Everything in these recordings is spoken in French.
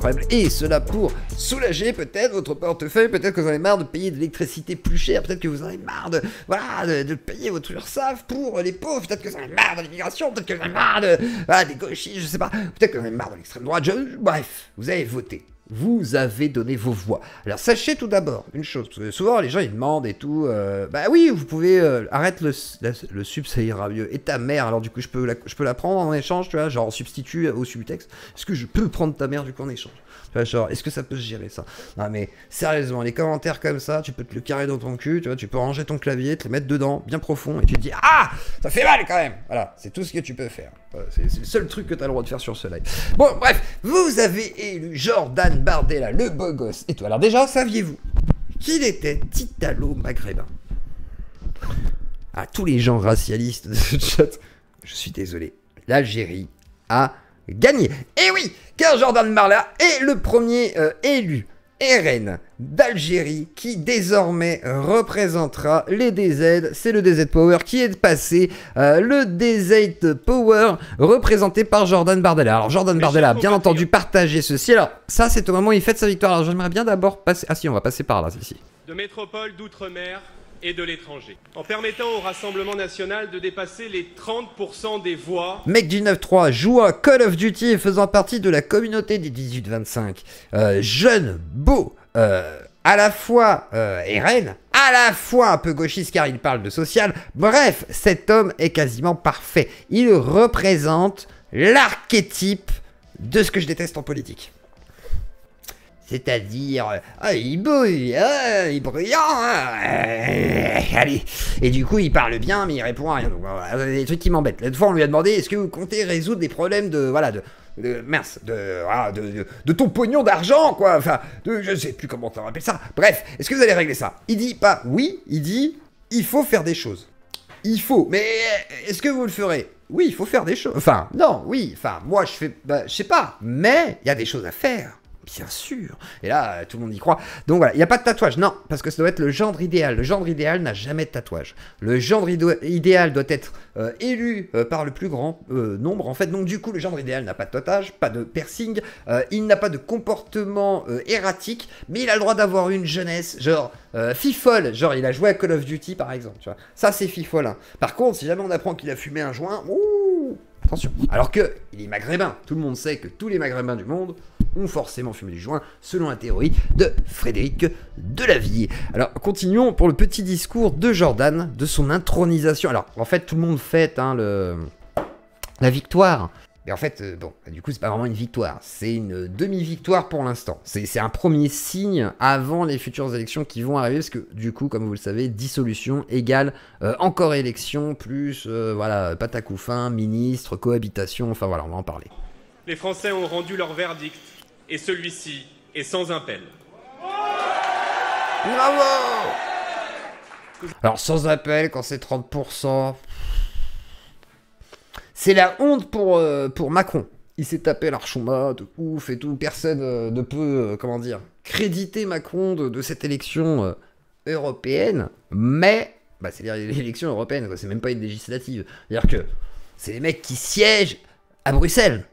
incroyable. Et cela pour soulager peut-être votre portefeuille, peut-être que vous en avez marre de payer de l'électricité plus cher, peut-être que vous en avez marre de, voilà, de payer votre URSSAF pour les pauvres, peut-être que vous en avez marre de l'immigration, peut-être que vous en avez marre de, voilà, des gauchistes, je sais pas, peut-être que vous en avez marre de l'extrême droite, bref, vous avez voté. Vous avez donné vos voix. Alors sachez tout d'abord une chose, parce que souvent les gens ils demandent et tout, bah oui vous pouvez, arrête le sub ça ira mieux, et ta mère, alors du coup je peux la prendre en échange, tu vois, genre en substitut au subtexte, est-ce que je peux prendre ta mère du coup en échange, tu vois, genre est-ce que ça peut se gérer ça? Non mais sérieusement, les commentaires comme ça, tu peux te le carrer dans ton cul, tu vois, tu peux ranger ton clavier, te le mettre dedans, bien profond, et tu te dis ah ça fait mal quand même, voilà, c'est tout ce que tu peux faire, voilà, c'est le seul truc que tu as le droit de faire sur ce live. Bon bref, vous avez élu Jordan Bardella, le beau gosse et tout. Alors déjà, saviez-vous qu'il était italo-maghrébin? À tous les gens racialistes de ce chat, je suis désolé, l'Algérie a gagné. Et oui, car Jordan Bardella est le premier élu RN d'Algérie qui désormais représentera les DZ. C'est le DZ Power qui est passé, le DZ Power représenté par Jordan Bardella. Alors Jordan Bardella a bien entendu partagé ceci. Alors ça c'est au moment où il fête sa victoire. Alors j'aimerais bien d'abord passer... Ah si, on va passer par là, ici. De métropole, d'outre-mer et de l'étranger, en permettant au Rassemblement National de dépasser les 30% des voix. Mec du 9-3 joue à Call of Duty et faisant partie de la communauté des 18-25. Jeune, beau, à la fois RN, à la fois un peu gauchiste car il parle de social. Bref, cet homme est quasiment parfait. Il représente l'archétype de ce que je déteste en politique. C'est-à-dire, il bouille, il est bruyant, allez. Et du coup, il parle bien, mais il répond à rien. Donc, voilà, des trucs qui m'embêtent. L'autre fois, on lui a demandé, est-ce que vous comptez résoudre des problèmes de ton pognon d'argent, quoi. Enfin, je sais plus comment on appelle ça. Bref, est-ce que vous allez régler ça? Il dit pas oui, il dit, il faut faire des choses. Il faut, mais est-ce que vous le ferez? Oui, il faut faire des choses. Enfin, non, oui, enfin, moi, je sais pas, mais il y a des choses à faire. Bien sûr. Et là, tout le monde y croit. Donc voilà, il n'y a pas de tatouage. Non, parce que ça doit être le gendre idéal. Le gendre idéal n'a jamais de tatouage. Le gendre idéal doit être élu par le plus grand nombre. En fait, donc du coup, le gendre idéal n'a pas de tatouage, pas de piercing. Il n'a pas de comportement erratique, mais il a le droit d'avoir une jeunesse, genre fifole. Genre, il a joué à Call of Duty, par exemple. Tu vois. Ça, c'est fifole. Hein. Par contre, si jamais on apprend qu'il a fumé un joint, ouh, attention. Alors que il est maghrébin. Tout le monde sait que tous les maghrébins du monde ont forcément fumé du joint, selon la théorie de Frédéric Delavier. Alors, continuons pour le petit discours de Jordan, de son intronisation. Alors, en fait, tout le monde fête hein, la victoire. Mais en fait, bon, du coup, c'est pas vraiment une victoire. C'est une demi-victoire pour l'instant. C'est un premier signe avant les futures élections qui vont arriver, parce que, du coup, comme vous le savez, dissolution égale encore élection, plus, voilà, patacoufin, ministre, cohabitation, enfin voilà, on va en parler. Les Français ont rendu leur verdict. Et celui-ci est sans appel. Bravo! Alors sans appel, quand c'est 30%, c'est la honte pour Macron. Il s'est tapé l'Archonda de ouf et tout. Personne ne peut, comment dire, créditer Macron de cette élection européenne. Mais, bah, c'est l'élection européenne, c'est même pas une législative. C'est-à-dire que c'est les mecs qui siègent à Bruxelles.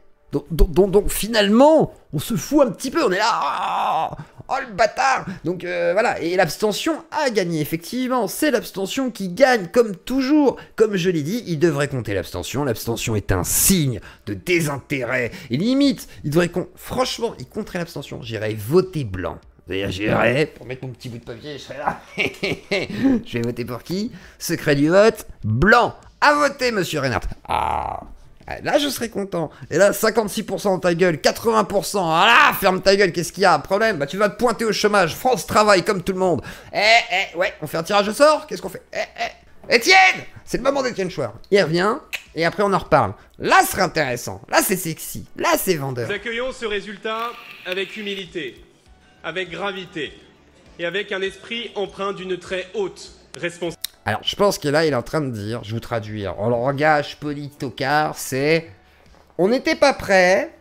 Donc finalement, on se fout un petit peu, on est là, oh le bâtard. Donc voilà, et l'abstention a gagné, effectivement, c'est l'abstention qui gagne, comme toujours. Comme je l'ai dit, il devrait compter l'abstention est un signe de désintérêt, et limite, il devrait franchement, il compterait l'abstention, j'irais voter blanc. C'est-à-dire, j'irais, pour mettre mon petit bout de papier, je serais là, je vais voter pour qui? Secret du vote, blanc, à voter, monsieur Reinhardt. Ah, là, je serais content. Et là, 56% dans ta gueule, 80%. Ah là, ferme ta gueule, qu'est-ce qu'il y a? Un problème? Bah, tu vas te pointer au chômage. France travaille comme tout le monde. Ouais, on fait un tirage au sort? Qu'est-ce qu'on fait? Étienne! C'est le moment d'Étienne Chouard. Il revient, et après, on en reparle. Là, ce serait intéressant. Là, c'est sexy. Là, c'est vendeur. Nous accueillons ce résultat avec humilité, avec gravité, et avec un esprit empreint d'une très haute responsabilité. Alors, je pense que là, il est en train de dire, je vais vous traduire, en langage politocard, c'est... On n'était pas prêts,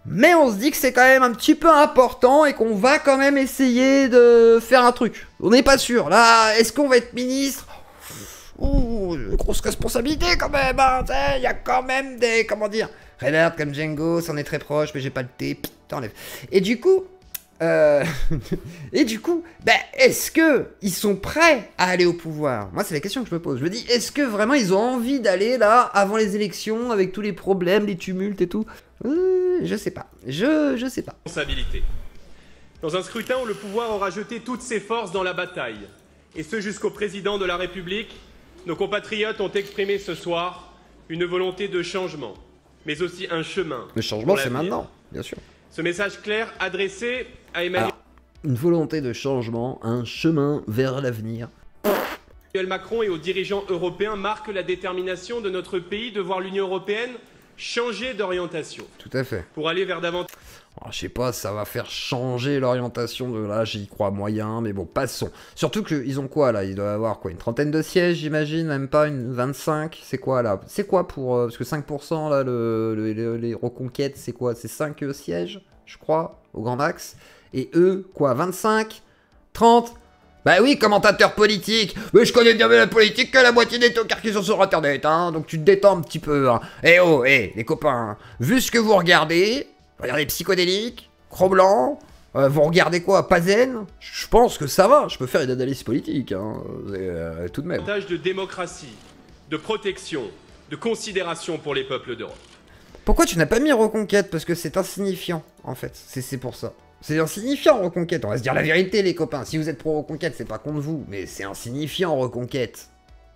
mais on se dit que c'est quand même un petit peu important et qu'on va quand même essayer de faire un truc. On n'est pas sûr. Là, est-ce qu'on va être ministre? Ouh, grosse responsabilité quand même, hein. Il y a quand même des... Comment dire? Reinhardt comme Django, c'en est très proche, mais j'ai pas le thé. t'enlèves. Et du coup, est-ce que ils sont prêts à aller au pouvoir? Moi, c'est la question que je me pose. Je me dis, est-ce que vraiment ils ont envie d'aller là avant les élections avec tous les problèmes, les tumultes et tout? Je sais pas. Je sais pas. Responsabilité. Dans un scrutin où le pouvoir aura jeté toutes ses forces dans la bataille, et ce jusqu'au président de la République, nos compatriotes ont exprimé ce soir une volonté de changement, mais aussi un chemin. Le changement, c'est maintenant, bien sûr. Ce message clair adressé à Emmanuel une volonté de changement, un chemin vers l'avenir. Macron et aux dirigeants européens marque la détermination de notre pays de voir l'Union européenne changer d'orientation. Tout à fait. Pour aller vers davantage... Alors, je sais pas, ça va faire changer l'orientation de là, j'y crois moyen, mais bon, passons. Surtout qu'ils ont quoi là? Ils doivent avoir quoi? Une trentaine de sièges, j'imagine, même pas une 25. C'est quoi là? C'est quoi pour... parce que 5% là, les reconquêtes, c'est quoi? C'est 5 sièges, je crois, au grand max. Et eux, quoi? 25? 30? Bah oui, commentateur politique. Mais je connais bien la politique que la moitié des tocards qui sont sur internet, hein. Donc tu te détends un petit peu, hein. Eh oh, les copains, hein. Vu ce que vous regardez psychédélique, Cro-Blanc, vous regardez quoi, Pazen? Je pense que ça va, je peux faire une analyse politique, hein, tout de même. Davantage de démocratie, de protection, de considération pour les peuples d'Europe. Pourquoi tu n'as pas mis Reconquête? Parce que c'est insignifiant, en fait, c'est pour ça. C'est insignifiant, Reconquête, on va se dire la vérité, les copains. Si vous êtes pro-Reconquête, c'est pas contre vous, mais c'est insignifiant, Reconquête.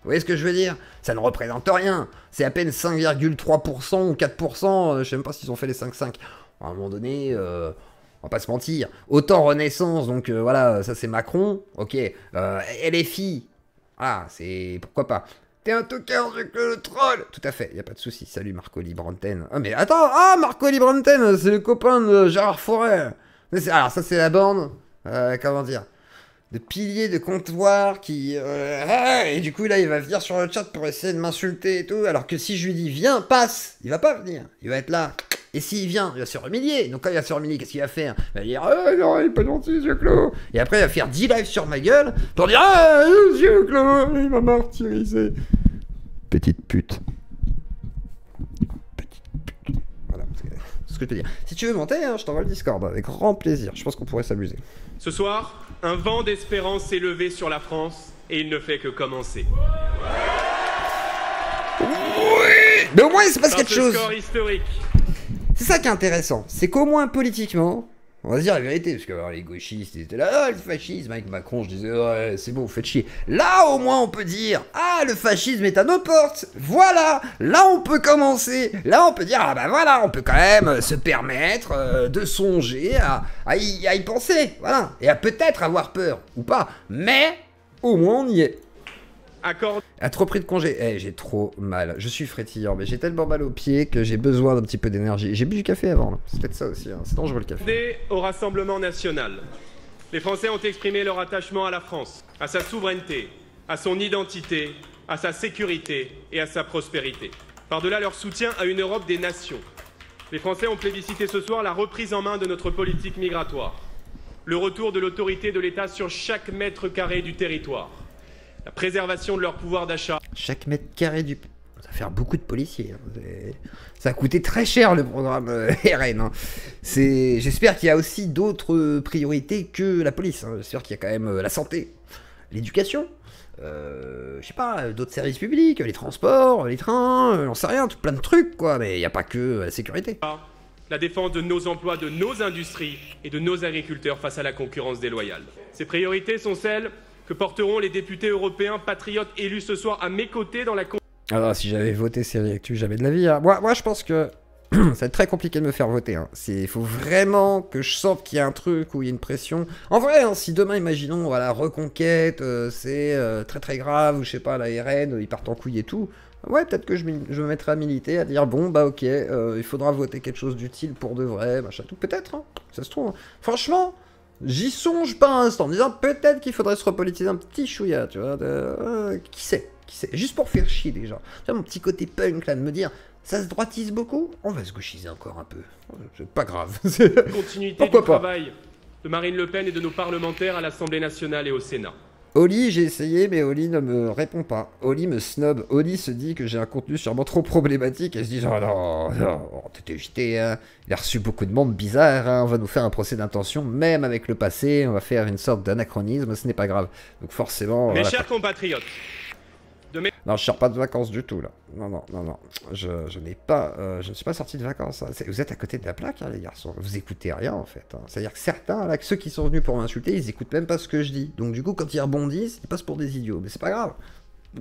Vous voyez ce que je veux dire? Ça ne représente rien. C'est à peine 5,3% ou 4%, je sais même pas s'ils ont fait les 5,5. À un moment donné, on va pas se mentir. Autant Renaissance, donc voilà, ça c'est Macron, ok. LFI, ah, c'est... pourquoi pas. T'es un tocard, j'ai que le troll. Tout à fait, y a pas de souci. Salut Marco Libranten. Ah mais attends, Marco Libranten, c'est le copain de Gérard Forêt. Alors ça c'est la bande, comment dire, de piliers de comptoir qui... et du coup là il va venir sur le chat pour essayer de m'insulter et tout, alors que si je lui dis viens, passe, il va pas venir, il va être là. Et s'il vient, il va se humilier. Donc quand il va se humilier, qu'est-ce qu'il va faire? Il va dire non, il est pas gentil, yeux clos. Et après il va faire 10 lives sur ma gueule pour dire yeux clos, il m'a martyrisé. Petite pute. Voilà, c'est ce que je peux dire. Si tu veux monter, hein, je t'envoie le Discord, avec grand plaisir. Je pense qu'on pourrait s'amuser. Ce soir, un vent d'espérance s'est levé sur la France et il ne fait que commencer. Oui, mais au moins il se passe quelque chose. Score historique. C'est ça qui est intéressant, c'est qu'au moins politiquement, on va se dire la vérité, parce que alors, les gauchistes ils étaient là, le fascisme avec Macron, je disais ouais c'est bon, vous faites chier. Là au moins on peut dire, le fascisme est à nos portes, voilà, là on peut commencer, là on peut dire, bah voilà, on peut quand même se permettre de songer à y penser, voilà, et à peut-être avoir peur, ou pas, mais au moins on y est. Accord. A trop pris de congé. J'ai trop mal. Je suis frétillant, mais j'ai tellement mal aux pieds que j'ai besoin d'un petit peu d'énergie. J'ai bu du café avant, là. C'est peut-être ça aussi, hein. C'est dangereux le café. Au Rassemblement national. Les Français ont exprimé leur attachement à la France, à sa souveraineté, à son identité, à sa sécurité et à sa prospérité. Par-delà leur soutien à une Europe des nations. Les Français ont plébiscité ce soir la reprise en main de notre politique migratoire. Le retour de l'autorité de l'État sur chaque mètre carré du territoire. La préservation de leur pouvoir d'achat. Chaque mètre carré du... Ça va faire beaucoup de policiers. Hein. Ça a coûté très cher le programme RN. Hein. J'espère qu'il y a aussi d'autres priorités que la police. Hein. J'espère qu'il y a quand même la santé, l'éducation, je sais pas, d'autres services publics, les transports, les trains, j'en sais rien, tout plein de trucs quoi. Mais il n'y a pas que la sécurité. La défense de nos emplois, de nos industries et de nos agriculteurs face à la concurrence déloyale. Ces priorités sont celles que porteront les députés européens patriotes élus ce soir à mes côtés dans la... Alors si j'avais voté série actu, jamais de la vie. Hein. Moi je pense que ça va être très compliqué de me faire voter. Hein. Il faut vraiment que je sente qu'il y a un truc où il y a une pression. En vrai, hein, si demain, imaginons, voilà, Reconquête, c'est très très grave, ou je sais pas, la RN, ils partent en couille et tout. Ouais, peut-être que je me mettrai à militer, à dire bon bah ok, il faudra voter quelque chose d'utile pour de vrai, machin tout. Peut-être, hein, ça se trouve. Hein. Franchement... J'y songe pas un instant, en me disant peut-être qu'il faudrait se repolitiser un petit chouïa, tu vois, qui sait, juste pour faire chier déjà. Tu vois, mon petit côté punk là, de me dire, ça se droitise beaucoup, on va se gauchiser encore un peu, c'est pas grave. Continuité du travail de Marine Le Pen et de nos parlementaires à l'Assemblée nationale et au Sénat. Oli, j'ai essayé, mais Oli ne me répond pas. Oli me snob. Oli se dit que j'ai un contenu sûrement trop problématique. Elle se dit, oh non, non, t'es évité, hein. Il a reçu beaucoup de monde bizarre, hein. On va nous faire un procès d'intention, même avec le passé. On va faire une sorte d'anachronisme, ce n'est pas grave. Donc forcément... Mes voilà, chers compatriotes, non, je sors pas de vacances du tout, là. Non, non, non, non. Je n'ai pas... je ne suis pas sorti de vacances. Hein. Vous êtes à côté de la plaque, hein, les garçons. Vous écoutez rien, en fait. Hein. C'est-à-dire que certains, là, ceux qui sont venus pour m'insulter, ils écoutent même pas ce que je dis. Donc, du coup, quand ils rebondissent, ils passent pour des idiots. Mais c'est pas grave.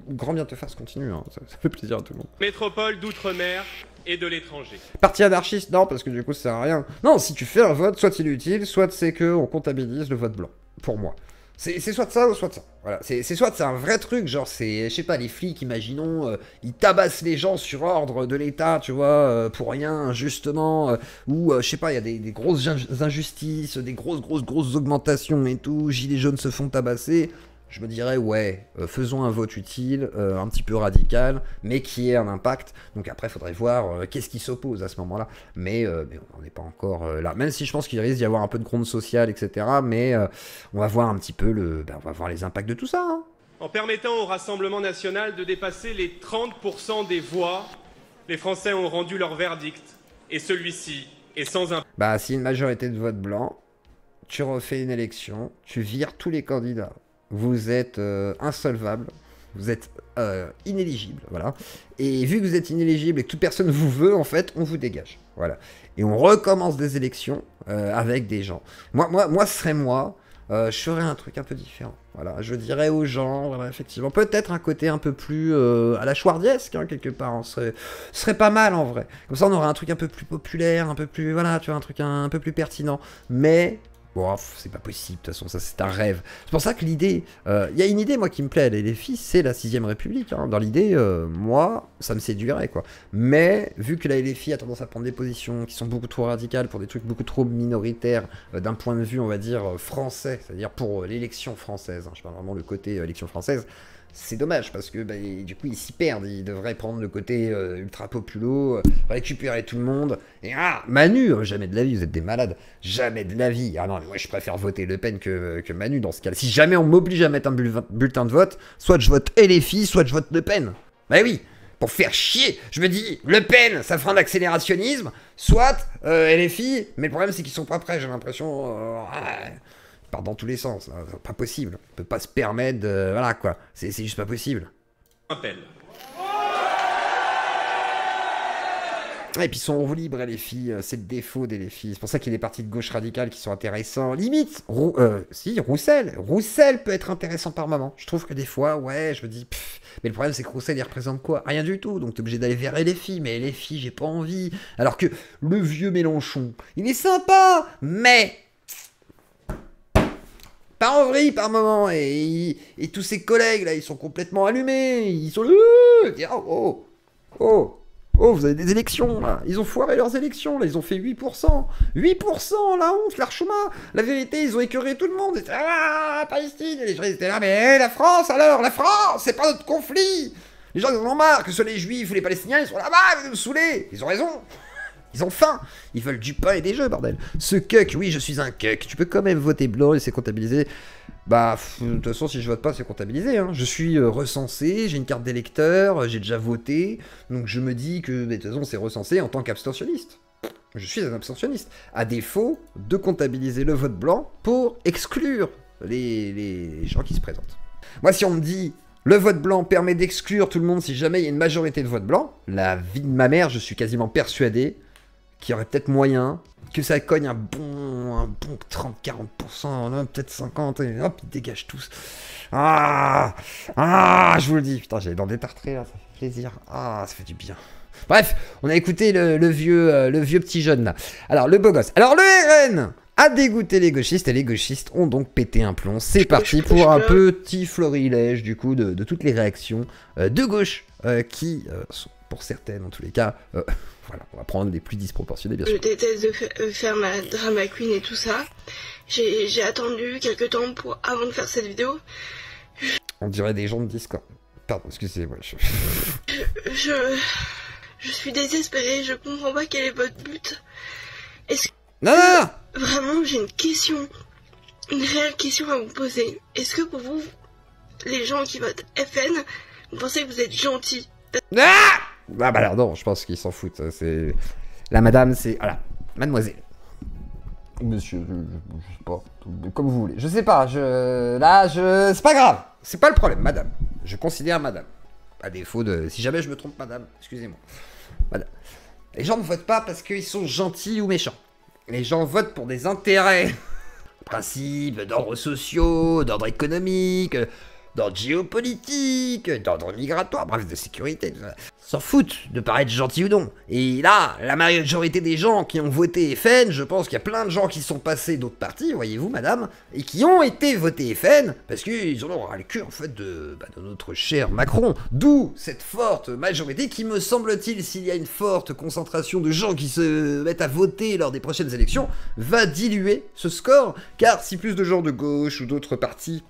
Grand bien te fasse continue, hein. Ça fait plaisir à tout le monde. métropole d'outre-mer et de l'étranger. Parti anarchiste, non, parce que du coup, ça sert à rien. Non, si tu fais un vote, soit il est utile, soit c'est que on comptabilise le vote blanc. Pour moi. C'est soit de ça ou soit de ça. Voilà. C'est soit c'est un vrai truc, genre c'est, je sais pas, les flics, imaginons, ils tabassent les gens sur ordre de l'État, tu vois, pour rien, injustement, ou je sais pas, il y a des grosses injustices, des grosses augmentations et tout, gilets jaunes se font tabasser. Je me dirais, ouais, faisons un vote utile, un petit peu radical, mais qui ait un impact. Donc après, il faudrait voir qu'est-ce qui s'oppose à ce moment-là. Mais on n'est pas encore là. Même si je pense qu'il risque d'y avoir un peu de gronde sociale, etc. Mais on va voir un petit peu on va voir les impacts de tout ça. Hein. En permettant au Rassemblement national de dépasser les 30% des voix, les Français ont rendu leur verdict. Et celui-ci est sans impact. Bah, si une majorité de vote blanc, tu refais une élection, tu vires tous les candidats. Vous êtes insolvable, vous êtes inéligible, voilà. Et vu que vous êtes inéligible et que toute personne vous veut, en fait, on vous dégage, voilà. Et on recommence des élections avec des gens. Moi, ce serait moi, je ferais un truc un peu différent, voilà. Je dirais aux gens, voilà, effectivement, peut-être un côté un peu plus à la chouardiesque, hein, quelque part, hein, serait pas mal, en vrai. Comme ça, on aurait un truc un peu plus populaire, un peu plus, voilà, tu vois, un truc un peu plus pertinent, mais... Bon, c'est pas possible, de toute façon, ça c'est un rêve. C'est pour ça que l'idée, il y a une idée, moi, qui me plaît, les filles, c'est la 6ème République. Hein. Dans l'idée, moi, ça me séduirait, quoi. Mais, vu que la LFI a tendance à prendre des positions qui sont beaucoup trop radicales pour des trucs beaucoup trop minoritaires, d'un point de vue, on va dire, français, c'est-à-dire pour l'élection française, hein, je parle vraiment le côté élection française, c'est dommage, parce que bah, du coup, ils s'y perdent. Ils devraient prendre le côté ultra populo, récupérer tout le monde. Et Manu, jamais de la vie, vous êtes des malades. Jamais de la vie. Ah non, mais moi, je préfère voter Le Pen que Manu dans ce cas-là. Si jamais on m'oblige à mettre un bulletin de vote, soit je vote LFI, soit je vote Le Pen. Bah oui, pour faire chier. Je me dis, Le Pen, ça fera un accélérationnisme, soit LFI, mais le problème, c'est qu'ils sont pas prêts, j'ai l'impression... part dans tous les sens, là. C'est pas possible. On peut pas se permettre de... Voilà, quoi. C'est juste pas possible. Appel. Et puis ils sont en libre, les filles. C'est le défaut des filles. C'est pour ça qu'il y a des partis de gauche radicale qui sont intéressants. Limite, Roussel. Roussel peut être intéressant par moment. Je trouve que des fois, ouais, je me dis... Mais le problème, c'est que Roussel, il représente quoi? Rien du tout. Donc t'es obligé d'aller vers les filles. Mais les filles, j'ai pas envie. Alors que le vieux Mélenchon, il est sympa, mais... pas en vrille par moment, et tous ses collègues là, ils sont complètement allumés, ils sont oh, vous avez des élections là, ils ont foiré leurs élections là, ils ont fait 8%, la honte, l'archema, la vérité, ils ont écœuré tout le monde, et Palestine, et les gens ils étaient là, mais la France alors, la France, c'est pas notre conflit, les gens ils en ont marre, que ce soit les juifs ou les palestiniens, ils sont là-bas, vous nous saoulez, ils ont raison. Ils ont faim. Ils veulent du pain et des jeux, bordel. Ce cuck, oui, je suis un cuck. Tu peux quand même voter blanc et c'est comptabilisé. Bah, de toute façon, si je vote pas, c'est comptabilisé. Hein. Je suis recensé, j'ai une carte d'électeur, j'ai déjà voté. Donc je me dis que, de toute façon, c'est recensé en tant qu'abstentionniste. Je suis un abstentionniste. À défaut de comptabiliser le vote blanc pour exclure les gens qui se présentent. Moi, si on me dit... le vote blanc permet d'exclure tout le monde si jamais il y a une majorité de vote blanc, la vie de ma mère, je suis quasiment persuadé qu'il y aurait peut-être moyen que ça cogne un bon 30-40%, peut-être 50%, et hop, ils dégagent tous. Je vous le dis, putain, j'ai les dents détartrées là, ça fait plaisir. Ça fait du bien. Bref, on a écouté le vieux petit jeune là. Alors, le beau gosse. Alors, le RN a dégoûté les gauchistes, et les gauchistes ont donc pété un plomb. C'est parti pour un petit florilège, du coup, de toutes les réactions de gauche qui sont, pour certaines, en tous les cas, voilà, on va prendre les plus disproportionnées, bien sûr. Je déteste de faire ma drama queen et tout ça. J'ai attendu quelques temps avant de faire cette vidéo. On dirait des gens de Discord. Pardon, excusez-moi. Je suis désespérée, je comprends pas quel est votre but. Est-ce que... Non. Vraiment, j'ai une réelle question à vous poser. Est-ce que pour vous, les gens qui votent FN, vous pensez que vous êtes gentils. Ah bah alors non, je pense qu'ils s'en foutent. C'est la madame, c'est voilà, mademoiselle. Monsieur, je sais pas, comme vous voulez. Je sais pas, c'est pas grave. C'est pas le problème, madame. Je considère madame. À défaut de... Si jamais je me trompe, madame, excusez-moi. Madame. Les gens ne votent pas parce qu'ils sont gentils ou méchants. Les gens votent pour des intérêts. Principes, d'ordre sociaux, d'ordre économique, d'ordre géopolitique, d'ordre migratoire, bref, de sécurité. S'en foutent de paraître gentil ou non. Et là, la majorité des gens qui ont voté FN, je pense qu'il y a plein de gens qui sont passés d'autres partis, voyez-vous, madame, et qui ont été votés FN, parce qu'ils en ont ras le cul, en fait, de notre cher Macron. D'où cette forte majorité qui, me semble-t-il, s'il y a une forte concentration de gens qui se mettent à voter lors des prochaines élections, va diluer ce score, car si plus de gens de gauche ou d'autres partis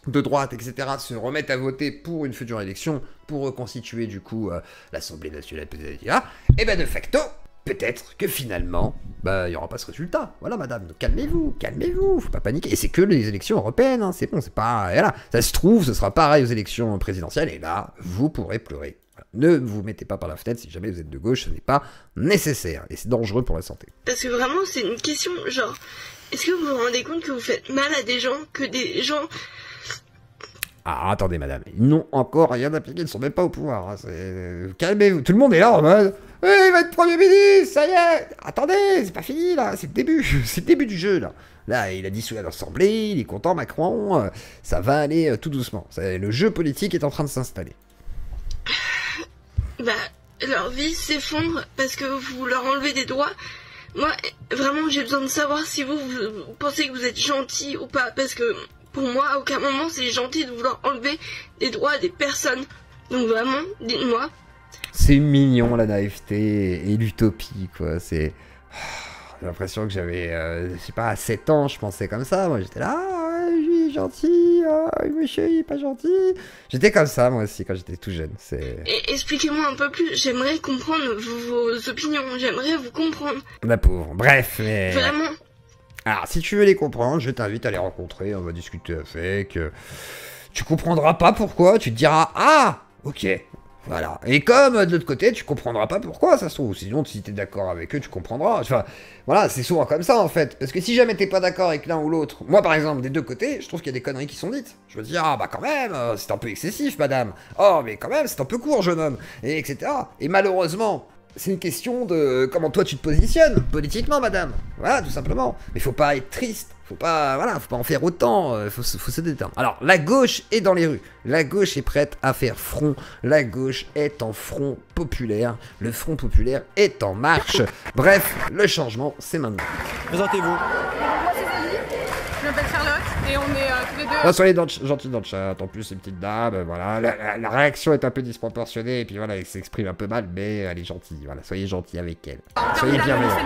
de droite, etc., se remettent à voter pour une future élection, pour reconstituer du coup l'Assemblée nationale, etc., et ben de facto, peut-être que finalement, il n'y aura pas ce résultat. Voilà, madame, donc calmez-vous, faut pas paniquer. Et c'est que les élections européennes, hein, c'est bon, c'est pas... Voilà, ça se trouve, ce sera pareil aux élections présidentielles, et là, vous pourrez pleurer. Voilà. Ne vous mettez pas par la fenêtre si jamais vous êtes de gauche, ce n'est pas nécessaire, et c'est dangereux pour la santé. Parce que vraiment, c'est une question, genre, est-ce que vous vous rendez compte que vous faites mal à des gens, que des gens... Ah, attendez, madame, ils n'ont encore rien appliqué, ils ne sont même pas au pouvoir. Hein. Calmez-vous, tout le monde est là en mode « il va être Premier ministre, ça y est !» Attendez, c'est pas fini, là, c'est le début, c'est le début du jeu, là. Là, il a dissous l'Assemblée, il est content, Macron, ça va aller tout doucement. Le jeu politique est en train de s'installer. Leur vie s'effondre parce que vous leur enlevez des droits. Moi, vraiment, j'ai besoin de savoir si vous pensez que vous êtes gentil ou pas, parce que... Pour moi, à aucun moment, c'est gentil de vouloir enlever des droits à des personnes. Donc vraiment, dites-moi. C'est mignon, la naïveté et l'utopie, quoi. C'est... J'ai l'impression que j'avais, je sais pas, à 7 ans, je pensais comme ça. Moi, j'étais là, lui, gentil, monsieur, il est pas gentil. J'étais comme ça, moi aussi, quand j'étais tout jeune. Et expliquez-moi un peu plus. J'aimerais comprendre vos opinions. J'aimerais vous comprendre. La pauvre. Bref, mais... Vraiment. Alors, si tu veux les comprendre, je t'invite à les rencontrer, on va discuter avec. Tu comprendras pas pourquoi, tu te diras « Ah, ok, voilà. » Et comme de l'autre côté, tu comprendras pas pourquoi, ça se trouve. Sinon, si t'es d'accord avec eux, tu comprendras. Enfin, voilà, c'est souvent comme ça, en fait. Parce que si jamais t'es pas d'accord avec l'un ou l'autre, moi, par exemple, des deux côtés, je trouve qu'il y a des conneries qui sont dites. Je me dis « Ah, bah quand même, c'est un peu excessif, madame. Oh, mais quand même, c'est un peu court, jeune homme. » Et etc. Et malheureusement... C'est une question de comment toi tu te positionnes politiquement, madame. Voilà, tout simplement. Mais faut pas être triste. Faut pas en faire autant. Faut se détendre. Alors, la gauche est dans les rues. La gauche est prête à faire front. La gauche est en front populaire. Le front populaire est en marche. Bref, le changement, c'est maintenant. Présentez-vous. Moi, c'est Zali. Je m'appelle Charlotte. Et on est tous les deux... Non, soyez gentils dans le chat, en plus, c'est une petite dame, voilà, la réaction est un peu disproportionnée, et puis voilà, elle s'exprime un peu mal, mais elle est gentille, voilà, soyez gentils avec elle. Soyez bienveillants.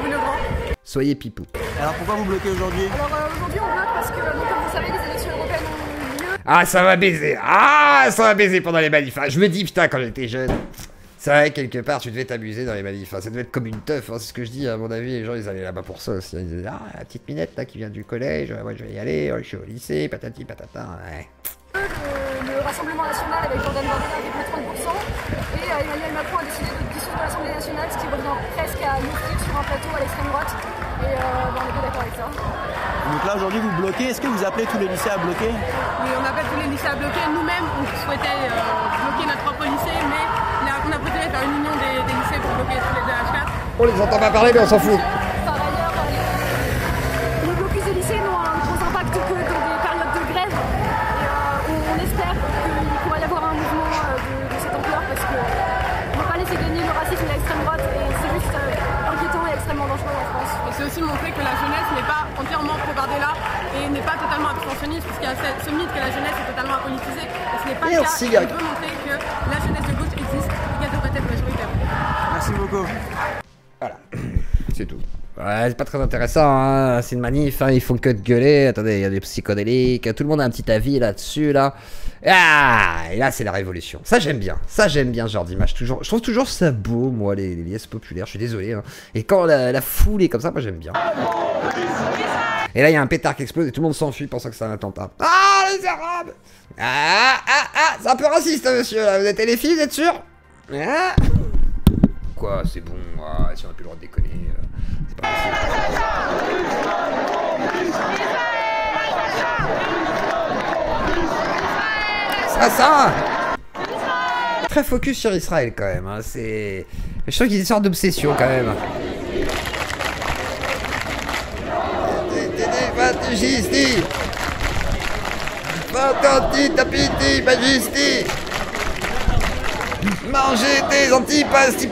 Soyez pipou. Alors pourquoi vous bloquez aujourd'hui? Alors aujourd'hui, on bloque parce que, comme vous savez, les élections européennes ont lieu. Ah, ça va baiser pendant les manifs. Je me dis, putain, quand j'étais jeune... C'est vrai, quelque part, tu devais t'amuser dans les manifs. Ça devait être comme une teuf, c'est ce que je dis. À mon avis, les gens, ils allaient là-bas pour ça aussi. Ils disaient, ah, la petite minette là qui vient du collège, moi je vais y aller, je suis au lycée, patati patata. Ouais. Le Rassemblement national avec Jordan Bardella avec plus 30%. Et Emmanuel Macron a décidé de dissoudre l'Assemblée nationale, ce qui revient presque à l'ouvrir sur un plateau à l'extrême droite. Et on est pas d'accord avec ça. Donc là, aujourd'hui, vous bloquez. Est-ce que vous appelez tous les lycées à bloquer? Oui, on appelle tous les lycées à bloquer. Nous-mêmes, on souhaitait bloquer notre propre lycée, mais on a préféré faire une union des lycées pour bloquer tous les deux H4. On les entend pas parler, mais on s'en fout. Par ailleurs, les blocus des lycées n'ont un gros impact que dans des périodes de grève. Et on espère qu'il pourra y avoir un mouvement de cette ampleur parce qu'on ne peut pas laisser gagner le racisme et l'extrême droite. Et c'est juste inquiétant et extrêmement dangereux en France. Et c'est aussi montrer que la jeunesse n'est pas entièrement pro-Bardella et n'est pas totalement abstentionniste, parce qu'il y a ce mythe que la jeunesse est totalement apolitisée. Et ce n'est pas le cas. On veut montrer que la jeunesse de gauche existe et qu'elle devrait être majoritaire. Merci beaucoup. Voilà, c'est tout. Ouais, c'est pas très intéressant, hein. C'est une manif, hein. Ils font que de gueuler. Attendez, il y a des psychodéliques, tout le monde a un petit avis là-dessus, là. Ah, et là, c'est la révolution. Ça, j'aime bien ce genre d'image. Je trouve toujours ça beau, moi, les liesses populaires. Je suis désolé, hein. Et quand la foule est comme ça, moi, j'aime bien. Et là, il y a un pétard qui explose et tout le monde s'enfuit pensant que c'est un attentat. Ah, les Arabes! C'est un peu raciste, hein, monsieur, là. Vous êtes les filles, vous êtes sûr? Ah. Quoi, c'est bon, si on a plus le droit de déconner, c'est pas possible. Ça très focus sur Israël quand même, hein. C'est... Je sens qu'il y a une sorte d'obsession quand même. Manger des antipastis.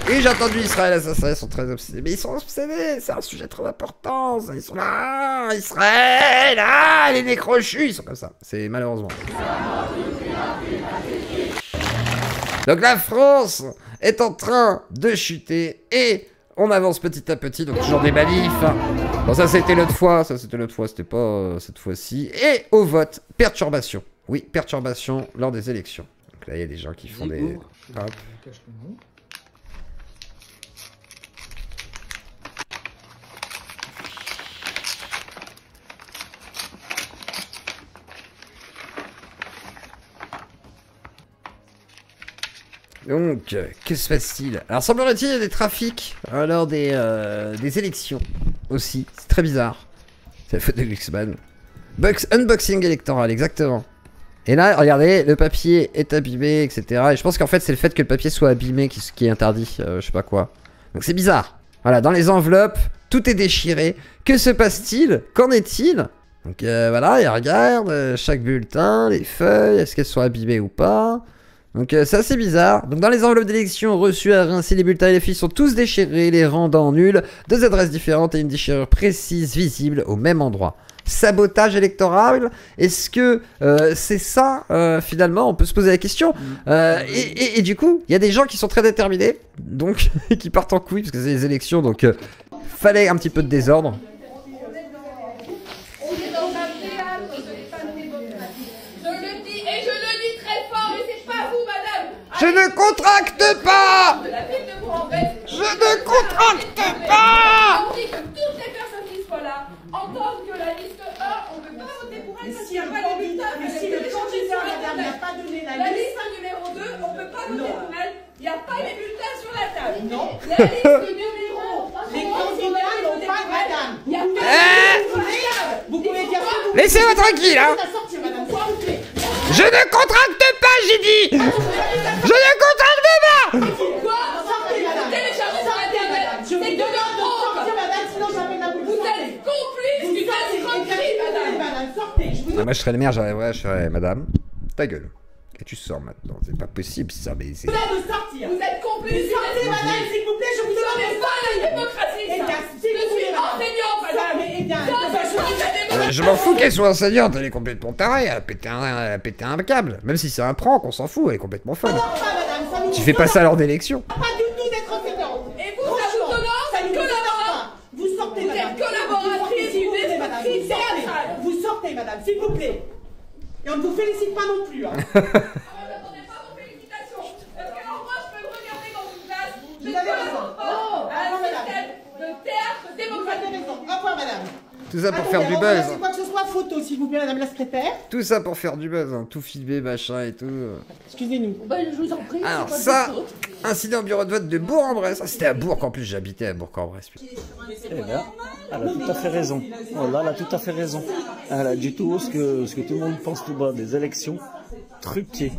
Oui, j'ai entendu Israël assassin, ils sont très obsédés. Mais ils sont obsédés, c'est un sujet très important. Ils sont là, Israël, les nez crochus, ils sont comme ça. C'est malheureusement. Donc la France est en train de chuter et on avance petit à petit, donc toujours des manifs. Bon, ça c'était l'autre fois, c'était pas cette fois-ci. Et au vote, perturbation. Oui, perturbation lors des élections. Donc là, il y a des gens qui font des... Hop. Donc, que se passe-t-il? Alors, semblerait-il y a des trafics lors des élections aussi. C'est très bizarre. C'est la faute de Luxman. Unboxing électoral, exactement. Et là, regardez, le papier est abîmé, etc. Et je pense qu'en fait, c'est le fait que le papier soit abîmé qui est interdit. Je sais pas quoi. Donc, c'est bizarre. Voilà, dans les enveloppes, tout est déchiré. Que se passe-t-il? Qu'en est-il? Donc, voilà, il regarde chaque bulletin, les feuilles, est-ce qu'elles sont abîmées ou pas? Donc c'est assez bizarre. Donc dans les enveloppes d'élection reçues à Reims, les bulletins et les fiches sont tous déchirés, les rendant nuls. 2 adresses différentes et une déchirure précise visible au même endroit. Sabotage électoral? Est-ce que c'est ça finalement? On peut se poser la question. Et du coup, il y a des gens qui sont très déterminés, donc qui partent en couille parce que c'est les élections, donc fallait un petit peu de désordre. Je ne contracte pas! Je ne contracte pas! On dit que toutes les personnes qui soient là entendent que la liste 1, on ne peut pas voter pour elle parce qu'il n'y a pas les bulletins. Mais si le candidat, madame, n'a pas donné la liste numéro 2, on ne peut pas voter pour elle. Il n'y a pas les bulletins sur la table. Non. La liste numéro... Les candidats n'ont pas, madame. Il n'y a pas de bulletins. Vous pouvez dire ça. Laissez-moi tranquille, hein! Je ne contracte pas, j'ai dit! Je ne contracte pas! Pourquoi? Vous téléchargez sur internet. C'est de vous êtes complice d'une escroquerie, madame. Moi je serais le maire, je serais madame. Ta gueule. Et tu sors maintenant, c'est pas possible ça, mais c'est... Vous êtes complice. Sortez, madame, s'il vous plaît, je vous demande pas la démocratie. Je suis enseignante, madame. Je m'en fous qu'elle soit enseignante, elle est complètement tarée, elle a pété un câble. Même si c'est un prank, on s'en fout, elle est complètement folle. Tu fais pas ça lors d'élection. Pas du tout d'être enseignante. Et vous, ça vous donne collaboratrice. Vous sortez, madame. Collaboratrice d'une escroquerie théâtrale. Vous sortez, madame, s'il vous plaît. Et on ne vous félicite pas non plus, hein. N'attendez pas vos félicitations. Parce que alors moi, je peux me regarder dans une classe. Je collabore pas à un système de théâtre démocratique. Au revoir, madame. Tout ça pour faire du buzz. C'est quoi que ce soit, photo, s'il vous plaît, madame la secrétaire. Tout ça pour faire du buzz, hein. Tout filmé, machin et tout. Excusez-nous. Bah, je vous en prie. Alors ça, incident au bureau de vote de Bourg-en-Bresse. Ah, c'était à Bourg en plus, j'habitais à Bourg-en-Bresse. Eh ben, elle a tout à fait raison. Oh là, elle a tout à fait raison. Elle a du tout ce que tout le monde pense tout bas, des élections truquées.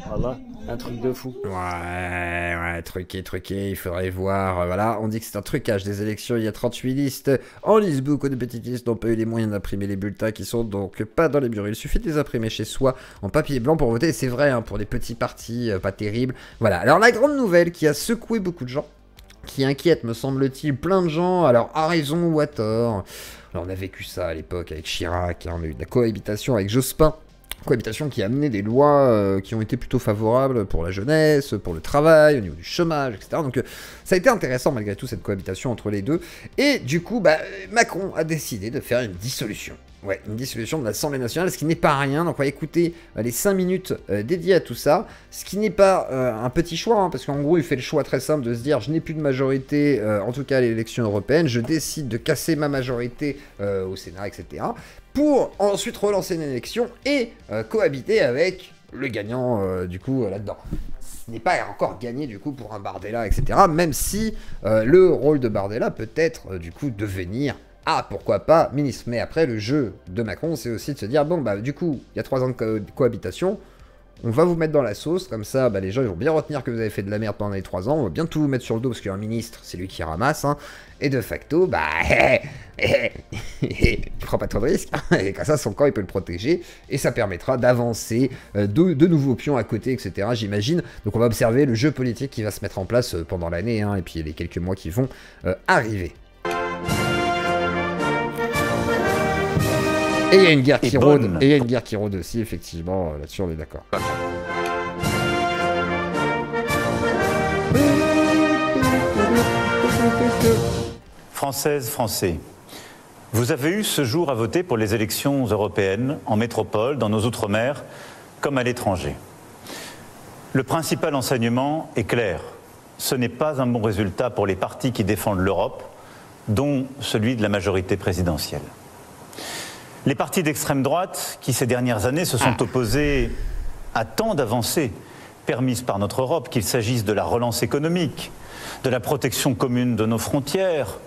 Voilà, un truc de fou. Ouais, truqué, il faudrait voir. Voilà, on dit que c'est un trucage des élections. Il y a 38 listes en liste book ou de petites listes n'ont pas eu les moyens d'imprimer les bulletins qui sont donc pas dans les bureaux. Il suffit de les imprimer chez soi en papier blanc pour voter. C'est vrai, hein, pour des petits partis pas terribles. Voilà, alors la grande nouvelle qui a secoué beaucoup de gens, qui inquiète, me semble-t-il, plein de gens, alors à raison ou à tort. Alors on a vécu ça à l'époque avec Chirac, hein, on a eu de la cohabitation avec Jospin. Cohabitation qui a amené des lois qui ont été plutôt favorables pour la jeunesse, pour le travail, au niveau du chômage, etc. Donc ça a été intéressant malgré tout cette cohabitation entre les deux. Et du coup, bah, Macron a décidé de faire une dissolution. Ouais, une dissolution de l'Assemblée nationale, ce qui n'est pas rien. Donc on va écouter les 5 minutes dédiées à tout ça. Ce qui n'est pas un petit choix, hein, parce qu'en gros il fait le choix très simple de se dire je n'ai plus de majorité, en tout cas à l'élection européenne, je décide de casser ma majorité au Sénat, etc. Pour ensuite relancer une élection et cohabiter avec le gagnant du coup là-dedans. Ce n'est pas encore gagné du coup pour un Bardella, etc. Même si le rôle de Bardella peut être du coup devenir, ah pourquoi pas, ministre. Mais après le jeu de Macron c'est aussi de se dire bon bah du coup il y a 3 ans de cohabitation, on va vous mettre dans la sauce, comme ça bah, les gens ils vont bien retenir que vous avez fait de la merde pendant les 3 ans, on va bien tout vous mettre sur le dos parce qu'un ministre c'est lui qui ramasse, hein, et de facto bah il prend pas trop de risques, hein, et comme ça son camp il peut le protéger, et ça permettra d'avancer de nouveaux pions à côté, etc. j'imagine, donc on va observer le jeu politique qui va se mettre en place pendant l'année, hein, et puis les quelques mois qui vont arriver. Et il y a une guerre qui rôde, et il y a une guerre qui rôde aussi, effectivement, là-dessus on est d'accord. Françaises, Français, vous avez eu ce jour à voter pour les élections européennes, en métropole, dans nos outre-mer, comme à l'étranger. Le principal enseignement est clair. Ce n'est pas un bon résultat pour les partis qui défendent l'Europe, dont celui de la majorité présidentielle. Les partis d'extrême droite, qui ces dernières années se sont opposés à tant d'avancées permises par notre Europe, qu'il s'agisse de la relance économique, de la protection commune de nos frontières,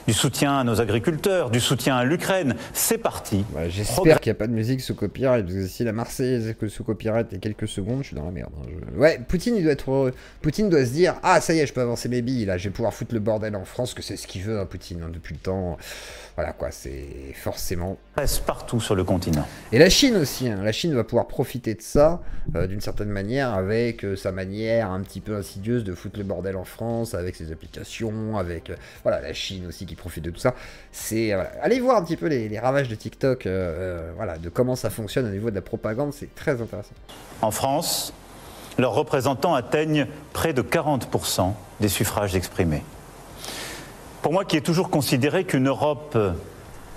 du soutien à nos agriculteurs, du soutien à l'Ukraine, ces partis... Ouais, j'espère qu'il n'y a pas de musique sous copyright, parce que si la Marseillaise est que sous copyright et quelques secondes, je suis dans la merde. Hein. Ouais, Poutine, il doit être heureux. Poutine doit se dire, ah ça y est, je peux avancer mes billes, là, je vais pouvoir foutre le bordel en France, que c'est ce qu'il veut, hein, Poutine, hein, depuis le temps... Voilà quoi, c'est forcément... Presse partout sur le continent. Et la Chine aussi, hein. La Chine va pouvoir profiter de ça, d'une certaine manière, avec sa manière un petit peu insidieuse de foutre le bordel en France, avec ses applications, avec... voilà, la Chine aussi qui profite de tout ça. C'est... voilà. Allez voir un petit peu les ravages de TikTok, voilà, de comment ça fonctionne au niveau de la propagande, c'est très intéressant. En France, leurs représentants atteignent près de 40% des suffrages exprimés. Pour moi qui ai toujours considéré qu'une Europe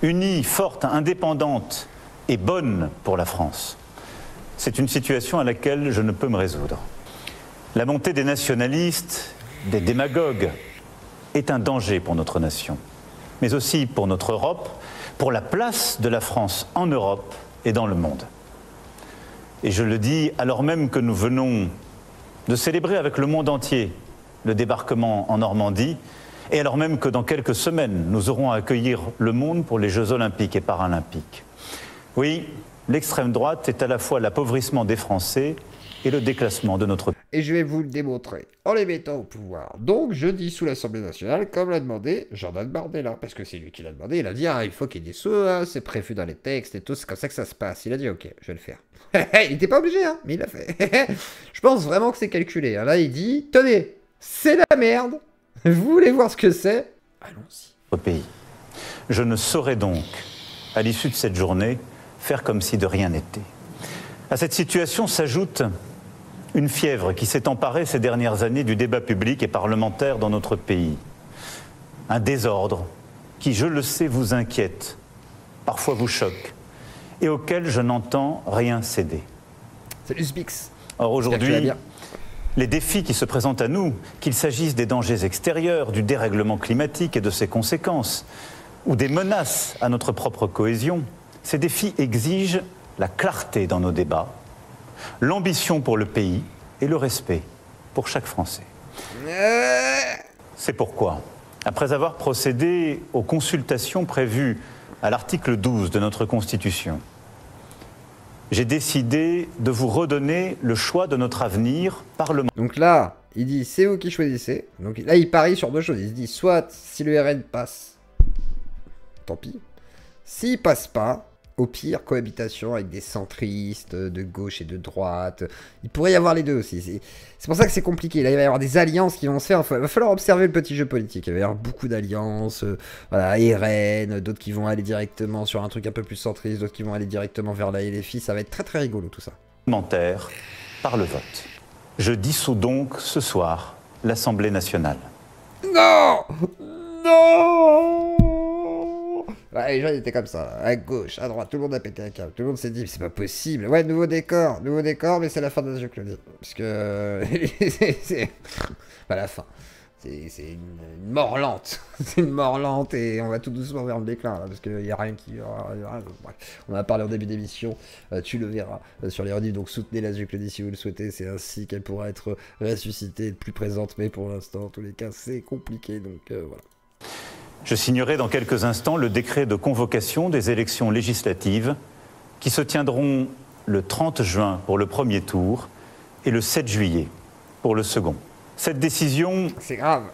unie, forte, indépendante et bonne pour la France, c'est une situation à laquelle je ne peux me résoudre. La montée des nationalistes, des démagogues, est un danger pour notre nation, mais aussi pour notre Europe, pour la place de la France en Europe et dans le monde. Et je le dis alors même que nous venons de célébrer avec le monde entier le débarquement en Normandie, et alors même que dans quelques semaines, nous aurons à accueillir le monde pour les Jeux Olympiques et Paralympiques. Oui, l'extrême droite est à la fois l'appauvrissement des Français et le déclassement de notre pays. Et je vais vous le démontrer en les mettant au pouvoir. Donc je dis sous l'Assemblée nationale, comme l'a demandé Jordan Bardella, parce que c'est lui qui l'a demandé, il a dit ah, il faut qu'il y ait des sous, hein, c'est prévu dans les textes et tout, c'est comme ça que ça se passe. Il a dit ok, je vais le faire. Il n'était pas obligé, hein, mais il l'a fait. Je pense vraiment que c'est calculé. Là il dit, tenez, c'est la merde. Vous voulez voir ce que c'est? Allons-y. Au pays. Je ne saurais donc, à l'issue de cette journée, faire comme si de rien n'était. À cette situation s'ajoute une fièvre qui s'est emparée ces dernières années du débat public et parlementaire dans notre pays. Un désordre qui, je le sais, vous inquiète, parfois vous choque, et auquel je n'entends rien céder. Salut Spix. Or aujourd'hui, les défis qui se présentent à nous, qu'il s'agisse des dangers extérieurs, du dérèglement climatique et de ses conséquences, ou des menaces à notre propre cohésion, ces défis exigent la clarté dans nos débats, l'ambition pour le pays et le respect pour chaque Français. C'est pourquoi, après avoir procédé aux consultations prévues à l'article 12 de notre Constitution, j'ai décidé de vous redonner le choix de notre avenir parlementaire. Donc là, il dit c'est vous qui choisissez. Donc là, il parie sur deux choses. Il se dit soit si le RN passe, tant pis. S'il passe pas, au pire, cohabitation avec des centristes de gauche et de droite. Il pourrait y avoir les deux aussi. C'est pour ça que c'est compliqué. Là, il va y avoir des alliances qui vont se faire. Il va falloir observer le petit jeu politique. Il va y avoir beaucoup d'alliances. Voilà, RN, d'autres qui vont aller directement sur un truc un peu plus centriste, d'autres qui vont aller directement vers la LFI. Ça va être très très rigolo tout ça. Par le vote. Je dissous donc ce soir l'Assemblée nationale. Non! Non! Ouais, les gens ils étaient comme ça, à gauche, à droite, tout le monde a pété un câble, tout le monde s'est dit, c'est pas possible. Ouais, nouveau décor, mais c'est la fin de la Claudie. Parce que. c'est pas la fin. C'est une mort lente. C'est une mort lente et on va tout doucement vers le déclin là, parce qu'il n'y a rien qui. Bref. On en a parlé en début d'émission, tu le verras sur les rediffs, donc soutenez la Claudie si vous le souhaitez, c'est ainsi qu'elle pourra être ressuscitée, plus présente, mais pour l'instant, en tous les cas, c'est compliqué, donc voilà. Je signerai dans quelques instants le décret de convocation des élections législatives qui se tiendront le 30 juin pour le premier tour et le 7 juillet pour le second. Cette décision c'est grave.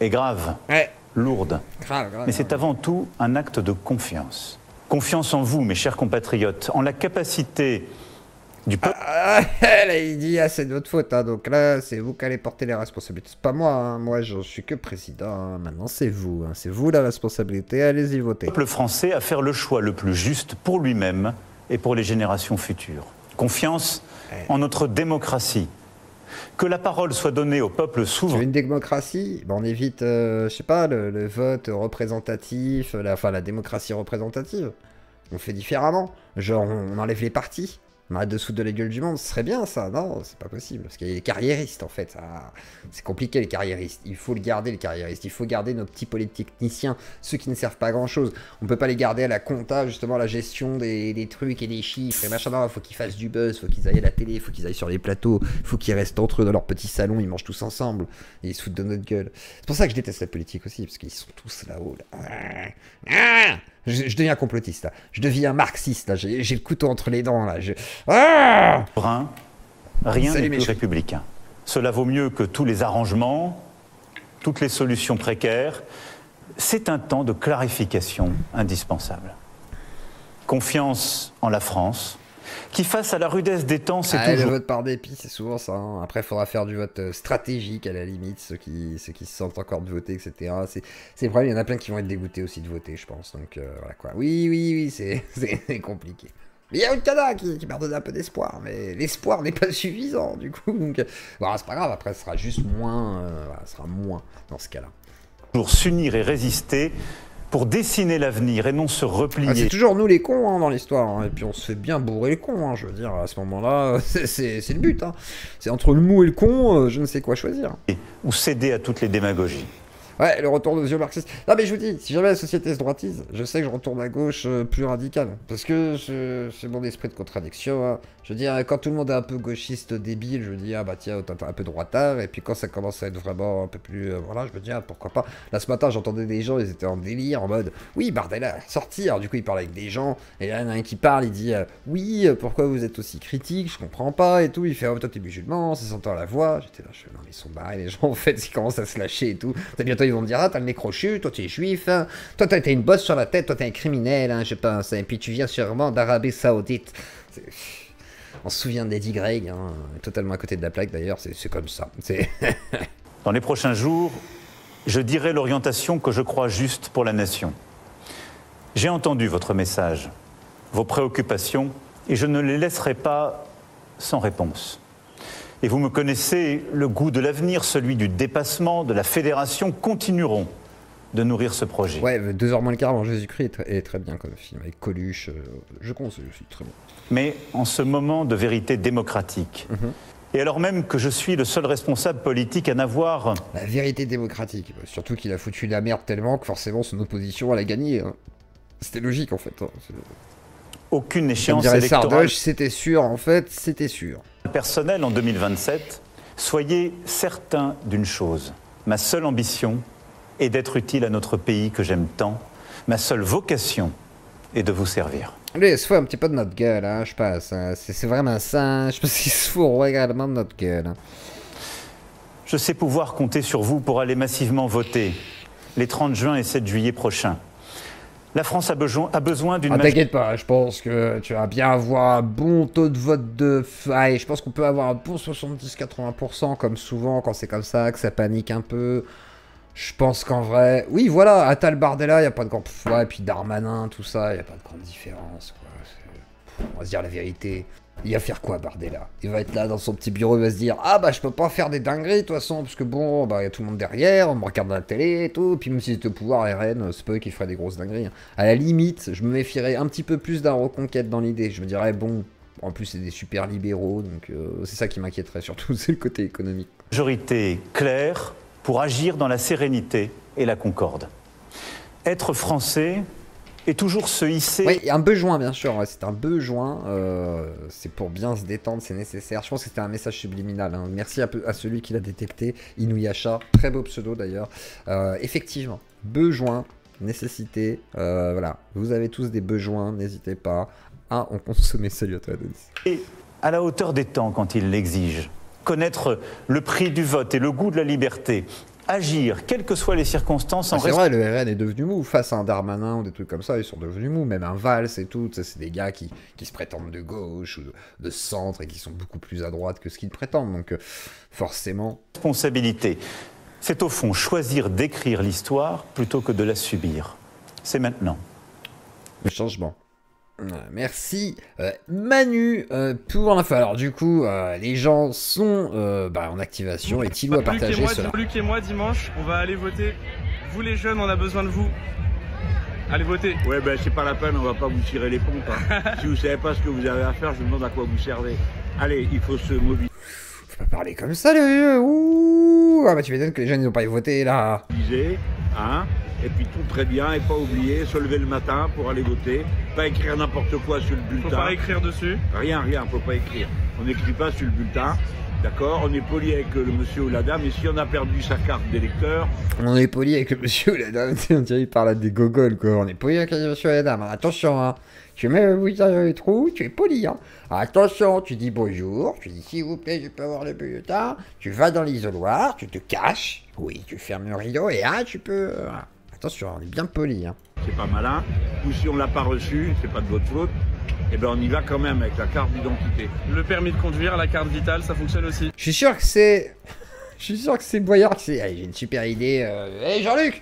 Est grave, ouais. Lourde, grave, mais c'est avant tout un acte de confiance. Confiance en vous, mes chers compatriotes, en la capacité du peuple. Là, il dit, c'est de votre faute, hein. Donc là, c'est vous qui allez porter les responsabilités. C'est pas moi, hein. Moi, je suis que président. Hein. Maintenant, c'est vous. Hein. C'est vous la responsabilité. Allez-y voter. Le peuple français à faire le choix le plus juste pour lui-même et pour les générations futures. Confiance en notre démocratie. Que la parole soit donnée au peuple souverain. Une démocratie, on évite, je sais pas, le vote représentatif, la démocratie représentative. On fait différemment. Genre, on enlève les partis. On arrête de se foutre de la gueule du monde, ce serait bien ça, non, c'est pas possible, parce qu'il y a les carriéristes en fait, c'est compliqué les carriéristes, il faut le garder les carriéristes, il faut garder nos petits polytechniciens, ceux qui ne servent pas à grand chose, on peut pas les garder à la compta, justement, à la gestion des trucs et des chiffres et machin, non, faut qu'ils fassent du buzz, faut qu'ils aillent à la télé, faut qu'ils aillent sur les plateaux, faut qu'ils restent entre eux dans leur petit salon, ils mangent tous ensemble, et ils se foutent de notre gueule. C'est pour ça que je déteste la politique aussi, parce qu'ils sont tous là-haut, là. Je deviens complotiste, là. Je deviens marxiste, là. J'ai le couteau entre les dents, là. Rien n'est plus républicain. Cela vaut mieux que tous les arrangements, toutes les solutions précaires. C'est un temps de clarification indispensable. Confiance en la France, qui face à la rudesse des temps, c'est toujours... Le vote par dépit, c'est souvent ça. Hein. Après, il faudra faire du vote stratégique, à la limite, ceux qui se sentent encore de voter, etc. C'est le problème, il y en a plein qui vont être dégoûtés aussi de voter, je pense. Donc, voilà quoi. Oui, c'est compliqué. Mais il y a Oudkada qui m'a redonné un peu d'espoir, mais l'espoir n'est pas suffisant, du coup. Donc, voilà, c'est pas grave, après, ce sera juste moins... voilà, ce sera moins dans ce cas-là. Pour s'unir et résister... pour dessiner l'avenir et non se replier. C'est toujours nous les cons hein, dans l'histoire, hein. Et puis on se fait bien bourrer les cons, hein, je veux dire, à ce moment-là, c'est le but. Hein. C'est entre le mou et le con, je ne sais quoi choisir. Ou céder à toutes les démagogies. Ouais, le retour de vieux marxistes. Non mais je vous dis, si jamais la société se droitise, je sais que je retourne à gauche plus radical. Parce que c'est mon esprit de contradiction. Hein. Je veux dire, quand tout le monde est un peu gauchiste débile, je me dis, ah bah tiens, t'as un peu droitard. Et puis quand ça commence à être vraiment un peu plus... voilà, je me dis, ah pourquoi pas. Là ce matin, j'entendais des gens, ils étaient en délire, en mode, oui, Bardella, sortir. Du coup, ils parlent avec des gens. Et là, il y en a un qui parle, il dit, oui, pourquoi vous êtes aussi critique, je comprends pas, et tout. Il fait, oh, toi t'es musulman, ça s'entend à la voix. J'étais là, non mais ils sont barrés, les gens, en fait, ils commencent à se lâcher et tout. Bientôt, ils vont me dire, ah, t'as le nez crochu, toi tu es juif, hein. Toi t'as une bosse sur la tête, toi t'es un criminel, hein, je pense, et puis tu viens sûrement d'Arabie Saoudite. On se souvient d'Eddie Gregg, hein, totalement à côté de la plaque d'ailleurs, c'est comme ça. Dans les prochains jours, je dirai l'orientation que je crois juste pour la nation. J'ai entendu votre message, vos préoccupations, et je ne les laisserai pas sans réponse. Et vous me connaissez, le goût de l'avenir, celui du dépassement, de la fédération, continueront de nourrir ce projet. Ouais, 2h moins le quart avant Jésus-Christ est très bien comme film, avec Coluche, je conseille aussi, très bon. Mais en ce moment de vérité démocratique, et alors même que je suis le seul responsable politique à n'avoir... La vérité démocratique, surtout qu'il a foutu la merde tellement que forcément son opposition elle a gagné. Hein. C'était logique en fait. Hein. Aucune échéance électorale. Sardoche, c'était sûr en fait, c'était sûr. Personnel en 2027, soyez certains d'une chose. Ma seule ambition est d'être utile à notre pays que j'aime tant. Ma seule vocation est de vous servir. Lui, il se fout un petit peu de notre gueule, hein, je pense. Hein. C'est vraiment ça, je pense qu'il se fout réellement de notre gueule. Hein. Je sais pouvoir compter sur vous pour aller massivement voter les 30 juin et 7 juillet prochains. La France a besoin d'une... Ah, t'inquiète pas, je pense que tu vas bien avoir un bon taux de vote de... Allez, je pense qu'on peut avoir un bon 70-80%, comme souvent, quand c'est comme ça, que ça panique un peu. Je pense qu'en vrai... Oui, voilà, Attal Bardella, il n'y a pas de grande... Ouais, et puis Darmanin, tout ça, il n'y a pas de grande différence, quoi. On va se dire la vérité. Il va faire quoi, Bardella? Il va être là dans son petit bureau, il va se dire « Ah bah je peux pas faire des dingueries de toute façon, parce que bon, bah il y a tout le monde derrière, on me regarde dans la télé et tout, puis même si c'était au pouvoir, RN, c'est pas eux qui feraient des grosses dingueries. Hein. » À la limite, je me méfierais un petit peu plus d'un reconquête dans l'idée. Je me dirais « Bon, en plus c'est des super libéraux, donc c'est ça qui m'inquiéterait surtout, c'est le côté économique. » Majorité claire pour agir dans la sérénité et la concorde. Être français... et toujours se hisser... Oui, un besoin, bien sûr, ouais, c'est un besoin, c'est pour bien se détendre, c'est nécessaire. Je pense que c'était un message subliminal, hein. Merci à celui qui l'a détecté, Inuyasha, très beau pseudo d'ailleurs. Effectivement, besoin, nécessité, voilà, vous avez tous des besoins, n'hésitez pas à en consommer. Salut à toi, Adonis. Et à la hauteur des temps quand il l'exige, connaître le prix du vote et le goût de la liberté, agir, quelles que soient les circonstances. C'est vrai, le RN est devenu mou face à un Darmanin ou des trucs comme ça, ils sont devenus mous, même un Valls et tout, c'est des gars qui se prétendent de gauche ou de centre et qui sont beaucoup plus à droite que ce qu'ils prétendent, donc forcément... Responsabilité, c'est au fond choisir d'écrire l'histoire plutôt que de la subir. C'est maintenant. Le changement. Merci Manu pour l'info. Alors du coup, les gens sont en activation et Thilo a partagé cela. Luc et moi, dimanche, on va aller voter. Vous les jeunes, on a besoin de vous. Allez voter. Ouais, ben c'est pas la peine, on va pas vous tirer les pompes. Hein. Si vous savez pas ce que vous avez à faire, je me demande à quoi vous servez. Allez, il faut se mobiliser. Faut pas parler comme ça, le vieux. Ouh, ah bah tu m'étonnes que les jeunes n'ont pas voté là. Hein, et puis tout très bien, et pas oublier, se lever le matin pour aller voter, pas écrire n'importe quoi sur le bulletin. Faut pas écrire dessus. Rien, faut pas écrire. On n'écrit pas sur le bulletin, d'accord? On est poli avec le monsieur ou la dame, et si on a perdu sa carte d'électeur... On est poli avec le monsieur ou la dame, on dirait qu'il parle à des gogoles, quoi. On est poli avec le monsieur ou la dame, attention, hein. Tu mets le bouton dans le trou, tu es poli, hein. Attention, tu dis bonjour, tu dis s'il vous plaît, je peux avoir le bulletin, tu vas dans l'isoloir, tu te caches, oui, tu fermes le rideau, et tu peux... Attention, on est bien poli, hein. C'est pas malin, ou si on l'a pas reçu, c'est pas de votre faute, eh ben on y va quand même avec la carte d'identité. Le permis de conduire, la carte vitale, ça fonctionne aussi. Je suis sûr que c'est... Boyard qui c'est... Allez, j'ai une super idée. Hey Jean-Luc,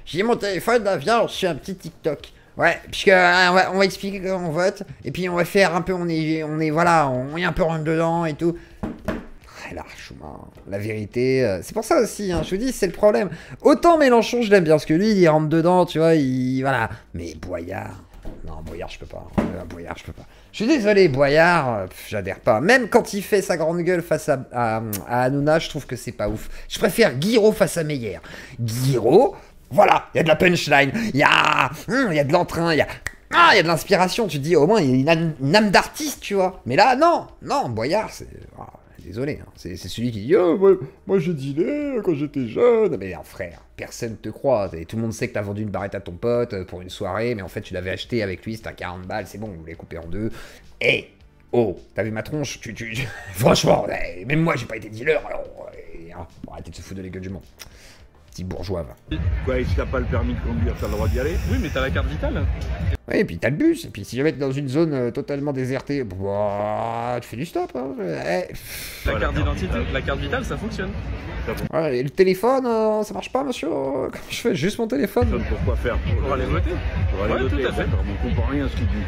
j'ai mon téléphone, là, viens, on se fait un petit TikTok. Ouais, puisque on va expliquer comment on vote, et puis on va faire un peu, on est un peu rentre dedans et tout. Très largement, la vérité, c'est pour ça aussi, hein, je vous dis, c'est le problème. Autant Mélenchon, je l'aime bien, parce que lui, il rentre dedans, tu vois, voilà. Mais Boyard, non, Boyard, je peux pas. Boyard, je peux pas. Je suis désolé, Boyard, j'adhère pas. Même quand il fait sa grande gueule face à Hanouna, je trouve que c'est pas ouf. Je préfère Guiraud face à Meyer. Guiraud... Voilà, il y a de la punchline, il y a de l'entrain, il y a de l'inspiration, tu te dis au moins il y a une âme d'artiste, tu vois. Mais là, non, Boyard, c'est... désolé, hein, c'est celui qui dit moi j'ai dealé quand j'étais jeune. Mais non, frère, personne te croit. Tout le monde sait que t'as vendu une barrette à ton pote pour une soirée, mais en fait tu l'avais acheté avec lui, c'était à 40 balles, c'est bon, vous l'avez coupé en deux. Oh, t'as vu ma tronche, franchement, même moi j'ai pas été dealer, alors... arrêtez de se foutre de la gueule du monde. Petit bourgeois, va. Quoi, et si t'as pas le permis de conduire, t'as le droit d'y aller? Oui, mais t'as la carte vitale. Oui, et puis t'as le bus, et puis si jamais t'es dans une zone totalement désertée, tu fais du stop, hein. La carte d'identité, la carte vitale, ça fonctionne. Ouais, et le téléphone, ça marche pas, monsieur? Comment je fais? Juste mon téléphone. Pourquoi faire? Pour aller voter. Pour aller voter, tout à fait. On comprend rien à ce qu'il dit.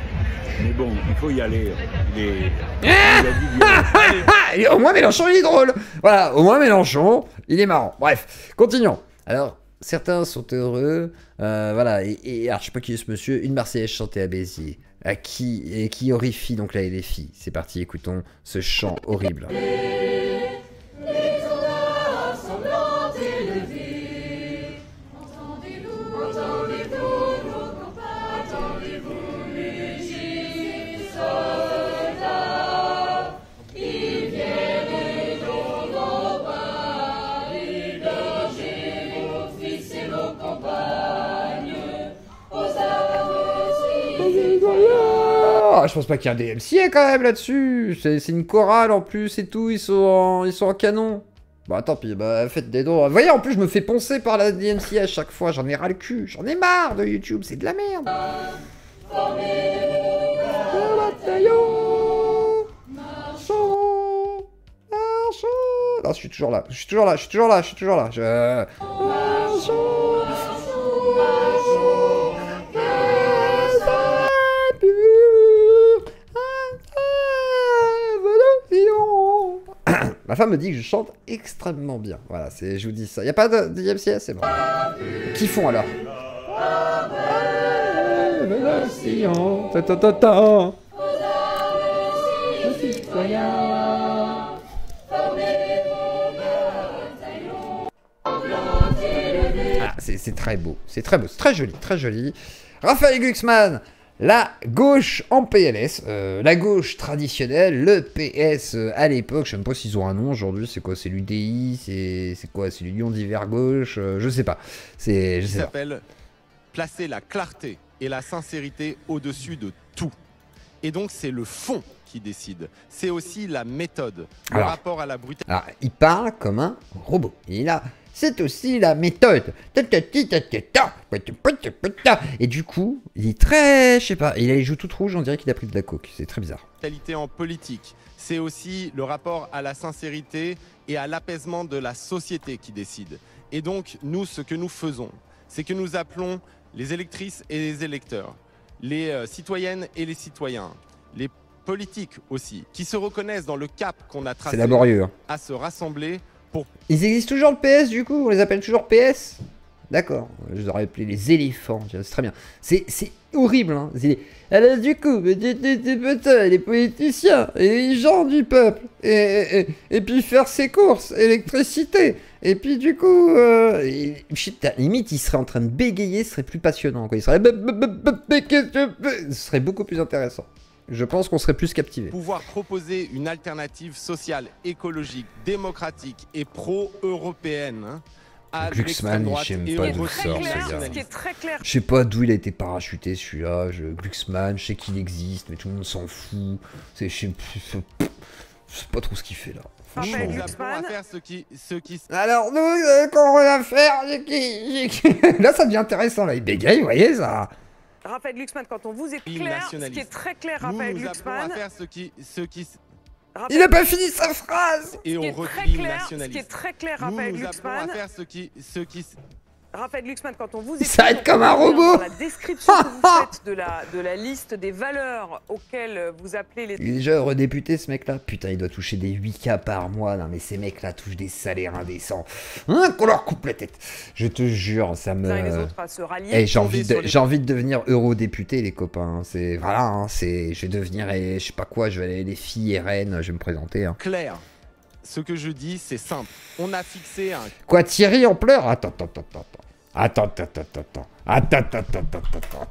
Mais bon, il faut y aller. Au moins Mélenchon, il est drôle. Voilà, au moins Mélenchon, il est marrant. Bref, continuons. Alors, certains sont heureux, voilà, et alors, je sais pas qui est ce monsieur, une Marseillaise chantée à Béziers, qui horrifie donc là les filles. C'est parti, écoutons ce chant horrible. Je pense pas qu'il y ait un DMCA quand même là-dessus. C'est une chorale en plus et tout. Ils sont en canon. Bah tant pis, bah faites des dons. Vous voyez, en plus je me fais poncer par la DMCA à chaque fois, j'en ai ras le cul, j'en ai marre de YouTube, c'est de la merde. Non, je suis toujours là, je suis toujours là, je suis toujours là, je suis toujours là. Ma femme me dit que je chante extrêmement bien. Voilà, je vous dis ça. Y a pas de DMCA, c'est bon. Qui font alors? Ah, c'est très beau, c'est très beau, c'est très joli, très joli. Raphaël Glucksmann, la gauche en PLS, la gauche traditionnelle, le PS à l'époque, je sais même pas s'ils ont un nom aujourd'hui, c'est quoi? C'est l'UDI, c'est quoi? C'est l'Union d'hiver gauche, je sais pas. Je sais pas. S'appelle placer la clarté et la sincérité au-dessus de tout. Et donc c'est le fond qui décide. C'est aussi la méthode, le rapport à la brutalité. Alors, il parle comme un robot. Et là, c'est aussi la méthode. Et du coup, il est très, je sais pas, il a les joues toutes rouges, on dirait qu'il a pris de la coke. C'est très bizarre. En politique, c'est aussi le rapport à la sincérité et à l'apaisement de la société qui décide. Et donc, nous, ce que nous faisons, c'est que nous appelons les électrices et les électeurs, les citoyennes et les citoyens, les politiques aussi, qui se reconnaissent dans le cap qu'on a tracé, c'est laborieux, hein, à se rassembler pour... Ils existent toujours le PS du coup? On les appelle toujours PS? D'accord, je les aurais appelés les éléphants, c'est très bien. C'est horrible, hein. Alors du coup, les politiciens et les gens du peuple, et puis faire ses courses, électricité, et puis du coup, limite il serait en train de bégayer, ce serait plus passionnant, quoi. Il serait... Ce serait beaucoup plus intéressant. Je pense qu'on serait plus captivé. Pouvoir proposer une alternative sociale, écologique, démocratique et pro-européenne, hein, à Glucksmann, je sais même pas d'où sort ce gars. Je sais pas d'où il a été parachuté celui-là. Glucksmann, je sais qu'il existe, mais tout le monde s'en fout. Je sais pas trop ce qu'il fait là. Alors nous, qu'on va faire, là ça devient intéressant là. Il bégaye, vous voyez ça. Raphaël Glucksmann, quand on vous éclaire, ce qui est très clair, Raphaël Glucksmann. Il n'a pas fini sa phrase. Et on reclime nationaliste. Ce qui est très clair, Raphaël Glucksmann. Raphaël Glucksmann, quand on vous écoute, ça va être comme un robot. Dans la description que vous faites de la liste des valeurs auxquelles vous appelez les... Il est déjà eurodéputé ce mec là. Putain, il doit toucher des 8K par mois. Non mais ces mecs là touchent des salaires indécents. Hein, qu'on leur coupe la tête. Je te jure, ça me... Hey, j'ai envie de devenir eurodéputé les copains. C'est... Voilà, hein, je vais devenir... Je sais pas quoi, je vais aller les filles RN, je vais me présenter. Hein. Claire. Ce que je dis, c'est simple. On a fixé un... Quoi, Thierry en pleurs? Attends.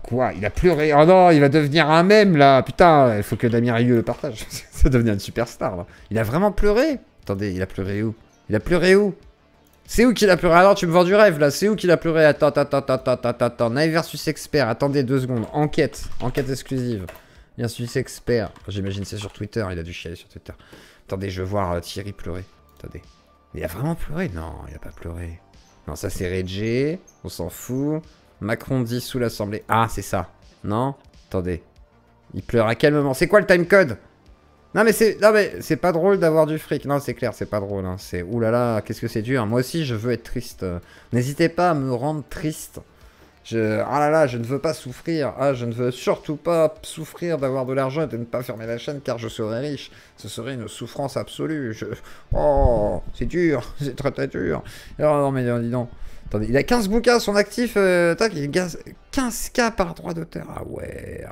Quoi? Il a pleuré? Oh non, il va devenir un mème là. Putain, il faut que Damien Rieu le partage. Ça va devenir une superstar là. Il a vraiment pleuré? Attendez, il a pleuré où? Il a pleuré où? C'est où qu'il a pleuré? Alors tu me vends du rêve là. C'est où qu'il a pleuré? Attends. Naïf versus expert. Attendez 2 secondes. Enquête exclusive. Versus expert. J'imagine c'est sur Twitter. Il a dû chialer sur Twitter. Attendez, je veux voir Thierry pleurer. Attendez. Il a vraiment pleuré? Non, il a pas pleuré. Non, ça c'est Régé. On s'en fout. Macron dit sous l'Assemblée. Ah, c'est ça. Non? Attendez. Il pleure à quel moment? C'est quoi le timecode? Non mais c'est pas drôle d'avoir du fric. Non, c'est clair, c'est pas drôle. Hein. C'est oulala, qu'est-ce que c'est dur. Moi aussi, je veux être triste. N'hésitez pas à me rendre triste. Ah là là, je ne veux pas souffrir. Ah, je ne veux surtout pas souffrir d'avoir de l'argent et de ne pas fermer la chaîne car je serais riche. Ce serait une souffrance absolue. Oh, c'est dur. C'est très très dur. Alors, non, mais dis donc. Attendez, il a 15 bouquins à son actif. Tac, il a 15K par droit d'auteur. Ah ouais.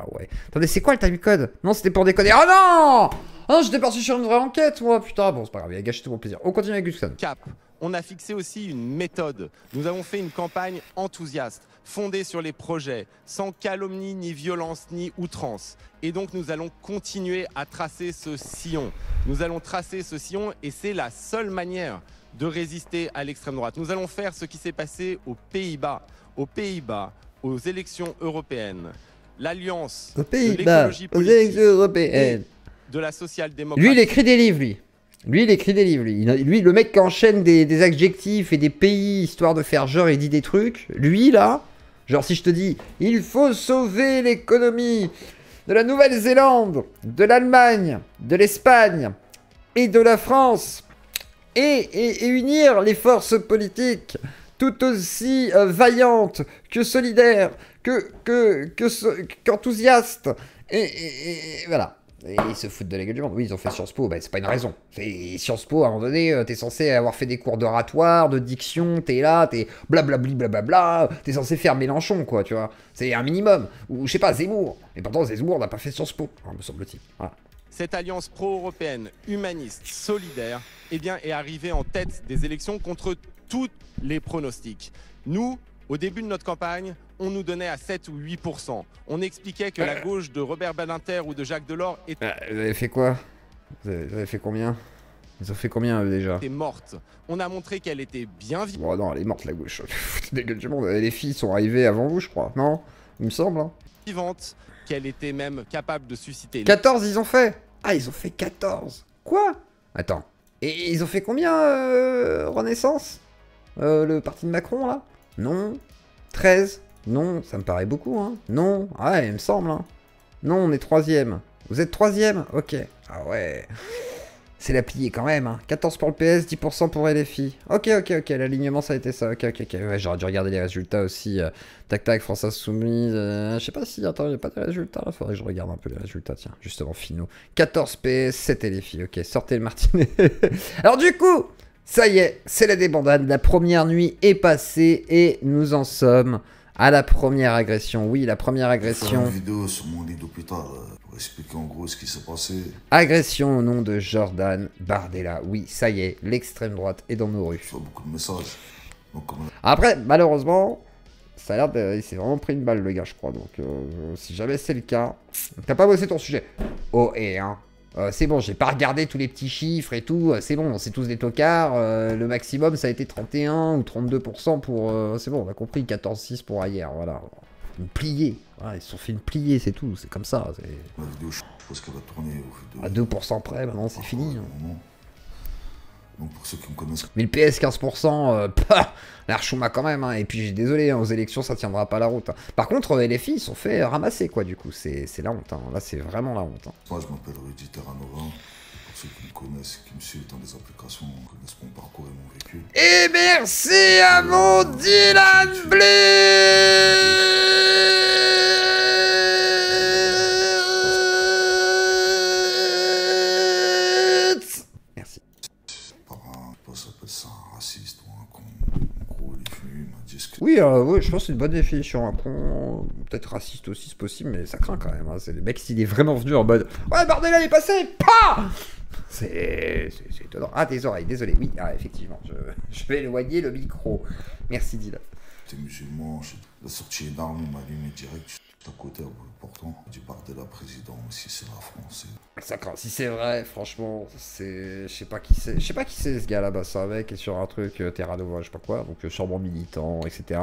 Attendez, c'est quoi le timecode? Non, c'était pour déconner. Oh non! Oh non, j'étais parti sur une vraie enquête, moi. Putain, bon, c'est pas grave, il a gâché tout mon plaisir. On continue avec Glucksmann. Cap. On a fixé aussi une méthode. Nous avons fait une campagne enthousiaste, fondée sur les projets, sans calomnie, ni violence, ni outrance. Et donc nous allons continuer à tracer ce sillon. Nous allons tracer ce sillon et c'est la seule manière de résister à l'extrême droite. Nous allons faire ce qui s'est passé aux Pays-Bas. Aux Pays-Bas, aux élections européennes. L'alliance de l'écologie politique européenne. De la social-démocratie. Lui, il écrit des livres, lui. Lui, il écrit des livres. Lui, le mec qui enchaîne des adjectifs et des pays, histoire de faire genre, il dit des trucs. Lui, là, genre si je te dis, il faut sauver l'économie de la Nouvelle-Zélande, de l'Allemagne, de l'Espagne et de la France, et unir les forces politiques tout aussi vaillantes que solidaires, qu'enthousiastes, et voilà. Et ils se foutent de la gueule du monde. Oui, ils ont fait Sciences Po, bah, c'est pas une raison. Sciences Po, à un moment donné, t'es censé avoir fait des cours d'oratoire, de diction, t'es là, t'es blablabli blablabla, t'es censé faire Mélenchon, quoi, tu vois. C'est un minimum. Ou, je sais pas, Zemmour. Mais pourtant, Zemmour n'a pas fait Sciences Po, me semble-t-il. Voilà. Cette alliance pro-européenne, humaniste, solidaire, eh bien, est arrivée en tête des élections contre tous les pronostics. Nous, au début de notre campagne, on nous donnait à 7 ou 8%. On expliquait que la gauche de Robert Badinter ou de Jacques Delors était... Vous avez fait quoi? Vous avez fait combien? Ils ont fait combien, eux, déjà? était morte. On a montré qu'elle était bien vivante. Bon, non, elle est morte, la gauche. Foutez des gueules du monde. Les filles sont arrivées avant vous, je crois. Non? Il me semble, hein. Vivante, qu'elle était même capable de susciter... 14, ils ont fait? Ah, ils ont fait 14. Quoi? Attends. Et ils ont fait combien, Renaissance? Le parti de Macron, là? Non. 13? Non, ça me paraît beaucoup, hein. Non. Ah ouais, il me semble, hein. Non, on est 3ème. Vous êtes 3ème? Ok. Ah ouais. C'est la pliée quand même, hein. 14 pour le PS, 10% pour LFI. Ok, l'alignement ça a été ça. Ok. Ouais, j'aurais dû regarder les résultats aussi. Tac, France Insoumise. Je sais pas si... Attends, il n'y a pas de résultats là. Faudrait que je regarde un peu les résultats, tiens. Justement, finaux. 14 PS, 7 LFI. Ok, sortez le martinet. Alors du coup, ça y est, c'est la débandade. La première nuit est passée et nous en sommes à la première agression. Oui, la première agression. Je vais faire une vidéo sur mon lit d'hôpital pour expliquer en gros ce qui s'est passé. Agression au nom de Jordan Bardella. Oui, ça y est, l'extrême droite est dans nos rues. Je vois beaucoup de messages. Donc, après, malheureusement, ça a l'air de... Il s'est vraiment pris une balle, le gars, je crois. Donc, si jamais c'est le cas... T'as pas bossé ton sujet. Oh, et hein. C'est bon, j'ai pas regardé tous les petits chiffres et tout. C'est bon, c'est tous des tocards. Le maximum, ça a été 31 ou 32% pour... c'est bon, on a compris. 14,6 pour hier, voilà. Une pliée. Voilà, ils se sont fait une pliée, c'est tout. C'est comme ça. La vidéo, je pense qu'elle va tourner au à 2% près, maintenant, c'est fini. Donc pour ceux qui me connaissent... Mais le PS 15%, l'archouma quand même, hein. Et puis j'ai désolé, hein, aux élections ça tiendra pas la route, hein. Par contre LFI ils sont fait ramasser quoi du coup, c'est la honte, hein. Là c'est vraiment la honte, hein. Moi je m'appelle Rudy Terranova, pour ceux qui me connaissent, qui me suivent dans les applications, connaissent mon parcours et mon vécu. Et merci à mon Dylan Blitz. Merci. Ça s'appelle ça un raciste ou un con. En gros, il est venu, il m'a dit ce que... Oui, je pense que c'est une bonne définition. Un con, peut-être raciste aussi, c'est possible, mais ça craint quand même. Hein. C'est le mec, s'il est vraiment venu en mode ouais, Bardella est passé, pas. C'est étonnant. Ah, tes oreilles, désolé. Oui, ah, effectivement, je vais éloigner le micro. Merci, Dylan. T'es musulman, la sortie d'armes m'a allumé direct. À côté, pourtant, du Bardella président aussi, c'est la France. Ça craint. Si c'est vrai, franchement, c'est... Je sais pas qui c'est. Je sais pas qui c'est ce gars là-bas. C'est un mec qui est sur un truc Terra Nova, je sais pas quoi, donc sûrement militant, etc.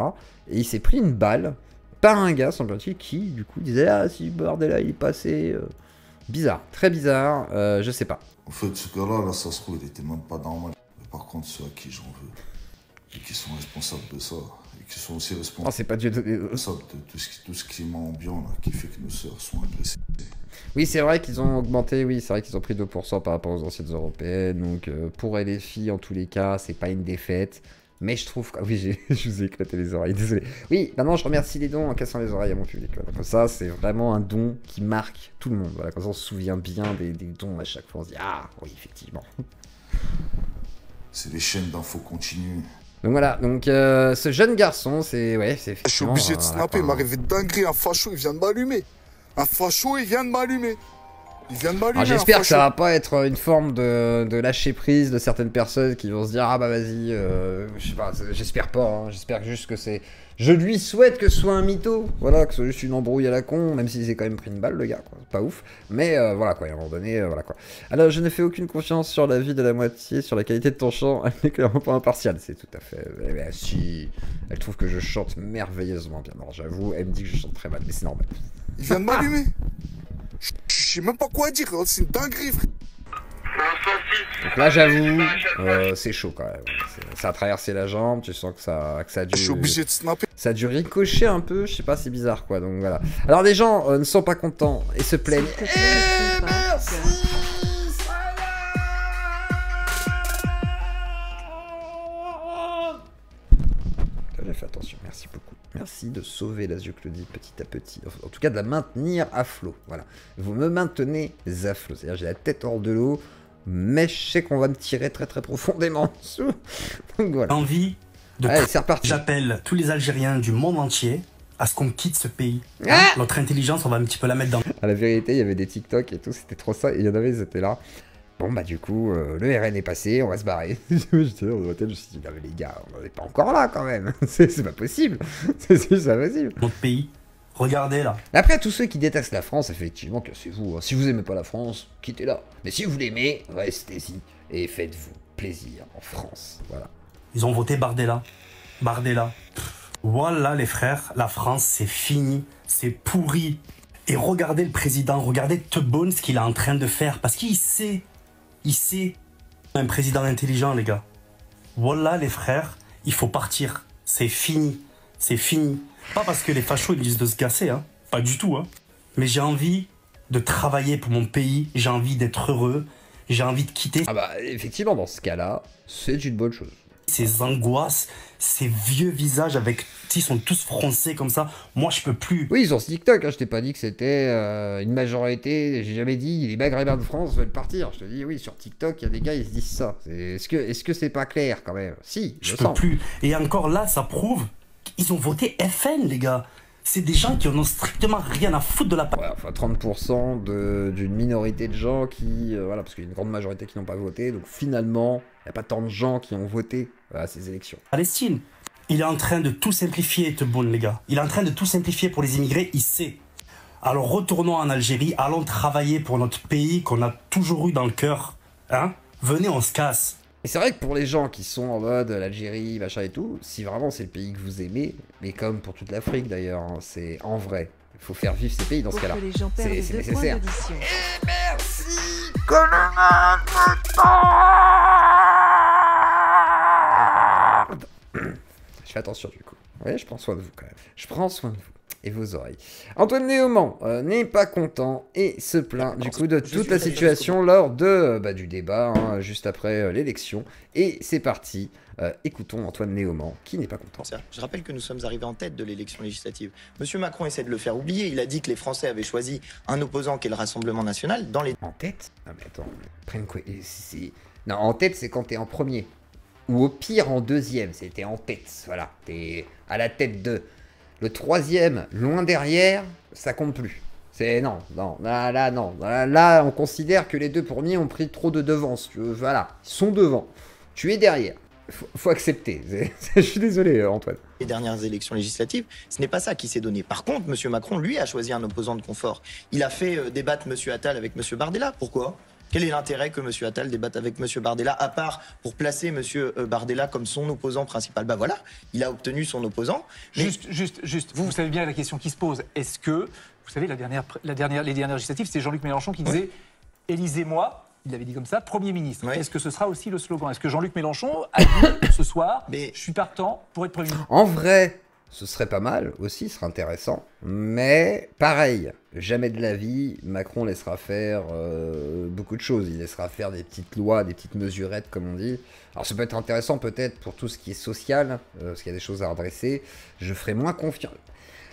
Et il s'est pris une balle par un gars, semble-t-il, qui, du coup, disait ah, si Bardella il est passé. Bizarre, très bizarre, je sais pas. En fait, ce gars-là, là, ça se trouve, il était même pas normal. Mais par contre, ceux à qui j'en veux, et qui sont responsables de ça, et qui sont aussi responsables c'est pas Dieu de tout ce climat ambiant là, qui fait que nos sœurs sont agressées. Oui, c'est vrai qu'ils ont augmenté, oui, c'est vrai qu'ils ont pris 2% par rapport aux anciennes européennes, donc pour LFI, en tous les cas, c'est pas une défaite, mais je trouve que... Oui, je vous ai éclaté les oreilles, désolé. Oui, maintenant je remercie les dons en cassant les oreilles à mon public, voilà. Comme ça, c'est vraiment un don qui marque tout le monde, voilà. Comme ça, on se souvient bien des dons à chaque fois, on se dit, ah, oui, effectivement. C'est les chaînes d'infos continues. Donc voilà, donc ce jeune garçon, c'est... Ouais, c'est effectivement... Je suis obligé de snapper, il m'est arrivé de dinguerie, un facho, il vient de m'allumer. Un facho, il vient de m'allumer. Il vient de m'allumer. J'espère que ça va pas être une forme de lâcher prise de certaines personnes qui vont se dire ah bah vas-y, je sais pas, j'espère pas, hein, j'espère juste que c'est... Je lui souhaite que ce soit un mytho, voilà, que ce soit juste une embrouille à la con, même s'il s'est quand même pris une balle le gars, quoi, pas ouf, mais voilà quoi, à un moment donné, voilà quoi. Alors je ne fais aucune confiance sur la vie de la moitié, sur la qualité de ton chant, elle n'est clairement pas impartiale, c'est tout à fait... Mais si, elle trouve que je chante merveilleusement bien, non j'avoue, elle me dit que je chante très mal, mais c'est normal. Il vient de m'allumer. Je sais même pas quoi dire, c'est une dinguerie, frère. Donc là, j'avoue, c'est chaud quand même. Ça a traversé la jambe, tu sens que ça a dû... Je suis obligé de snapper. Ça a dû ricocher un peu, je sais pas, c'est bizarre quoi, donc voilà. Alors les gens ne sont pas contents et se plaignent. Et merci. J'ai fait attention, merci beaucoup. Merci de sauver la Claudie petit à petit. En tout cas de la maintenir à flot. Voilà. Vous me maintenez à flot. C'est-à-dire j'ai la tête hors de l'eau, mais je sais qu'on va me tirer très très profondément en dessous. Donc voilà. Envie de... Allez, c'est reparti. J'appelle tous les Algériens du monde entier à ce qu'on quitte ce pays. Notre intelligence, on va un petit peu la mettre dans... À la vérité, il y avait des TikTok et tout, c'était trop ça. Et il y en avait, ils étaient là. Bon bah du coup, le RN est passé, on va se barrer. J'étais dans l'hôtel, je me suis dit, non mais les gars, on n'est pas encore là quand même. C'est pas possible. C'est pas possible. Notre pays, regardez là. Après, tous ceux qui détestent la France, effectivement, cassez-vous. Hein. Si vous aimez pas la France, quittez-la. Mais si vous l'aimez, restez-y et faites-vous plaisir en France. Voilà. Ils ont voté Bardella. Bardella. Voilà les frères, la France c'est fini, c'est pourri. Et regardez le président, regardez Tebboune ce qu'il est en train de faire. Parce qu'il sait. Il sait, un président intelligent, les gars. Voilà, les frères, il faut partir. C'est fini. C'est fini. Pas parce que les fachos, ils disent de se gasser, hein. Pas du tout, hein. Mais j'ai envie de travailler pour mon pays. J'ai envie d'être heureux. J'ai envie de quitter. Ah bah, effectivement, dans ce cas-là, c'est une bonne chose. Ces angoisses, ces vieux visages avec... Ils sont tous français comme ça. Moi, je peux plus. Oui, ils ont ce TikTok. Hein. Je t'ai pas dit que c'était une majorité. J'ai jamais dit les maghrébins de France veulent partir. Je te dis oui, sur TikTok, il y a des gars, ils se disent ça. Est-ce que c'est pas clair quand même? Si, je peux plus. Et encore là, ça prouve qu'ils ont voté FN, les gars. C'est des gens qui en ont strictement rien à foutre de la... Ouais, enfin 30% d'une minorité de gens qui... voilà, parce qu'il y a une grande majorité qui n'ont pas voté. Donc finalement, il n'y a pas tant de gens qui ont voté à ces élections. Palestine. Il est en train de tout simplifier, Tebboune, les gars. Il est en train de tout simplifier pour les immigrés, il sait. Alors retournons en Algérie, allons travailler pour notre pays qu'on a toujours eu dans le cœur. Hein? Venez, on se casse. Et c'est vrai que pour les gens qui sont en mode l'Algérie, machin et tout, si vraiment c'est le pays que vous aimez, mais comme pour toute l'Afrique d'ailleurs, hein, c'est en vrai. Il faut faire vivre ces pays dans ce cas-là. C'est nécessaire. Et merci que le mal me tarde. Je fais attention du coup. Ouais, je prends soin de vous quand même. Je prends soin de vous. Et vos oreilles. Antoine Léaumont n'est pas content et se plaint du coup de toute la situation lors de, du débat, hein, juste après l'élection. Et c'est parti. Écoutons Antoine Léaumont qui n'est pas content. Je rappelle que nous sommes arrivés en tête de l'élection législative. Monsieur Macron essaie de le faire oublier. Il a dit que les Français avaient choisi un opposant qui est le Rassemblement National dans les... En tête? Non mais attends, prenne quoi? Non, en tête c'est quand t'es en premier. Ou au pire en deuxième, c'était en tête. Voilà, t'es à la tête de... Le troisième, loin derrière, ça compte plus. C'est non, là, non. Là, on considère que les deux premiers ont pris trop de devance. Voilà, ils sont devant. Tu es derrière. Faut accepter. Je suis désolé, Antoine. Les dernières élections législatives, ce n'est pas ça qui s'est donné. Par contre, M. Macron, lui, a choisi un opposant de confort. Il a fait débattre M. Attal avec M. Bardella. Pourquoi ? Quel est l'intérêt que M. Attal débatte avec M. Bardella, à part pour placer M. Bardella comme son opposant principal? Bah voilà, il a obtenu son opposant. Mais... Juste, vous savez bien la question qui se pose. Est-ce que, vous savez, les dernières législatives, c'est Jean-Luc Mélenchon qui disait « Élisez-moi ». Il avait dit comme ça, Premier ministre. Oui. Est-ce que ce sera aussi le slogan? Est-ce que Jean-Luc Mélenchon a dit ce soir, je suis partant pour être Premier ministre? En vrai, ce serait pas mal aussi, ce serait intéressant. Mais pareil, jamais de la vie, Macron laissera faire beaucoup de choses. Il laissera faire des petites lois, des petites mesurettes, comme on dit. Alors ça peut être intéressant peut-être pour tout ce qui est social, parce qu'il y a des choses à redresser. Je ferai moins confiance.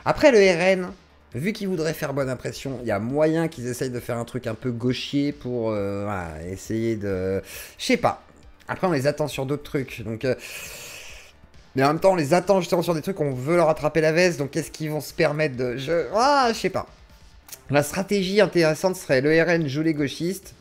Après le RN... Vu qu'ils voudraient faire bonne impression, il y a moyen qu'ils essayent de faire un truc un peu gauchier pour voilà, essayer de... Je sais pas. Après, on les attend sur d'autres trucs. Donc, mais en même temps, on les attend justement sur des trucs où on veut leur attraper la veste. Donc, qu'est-ce qu'ils vont se permettre de... je sais pas. La stratégie intéressante serait le RN joue les gauchistes.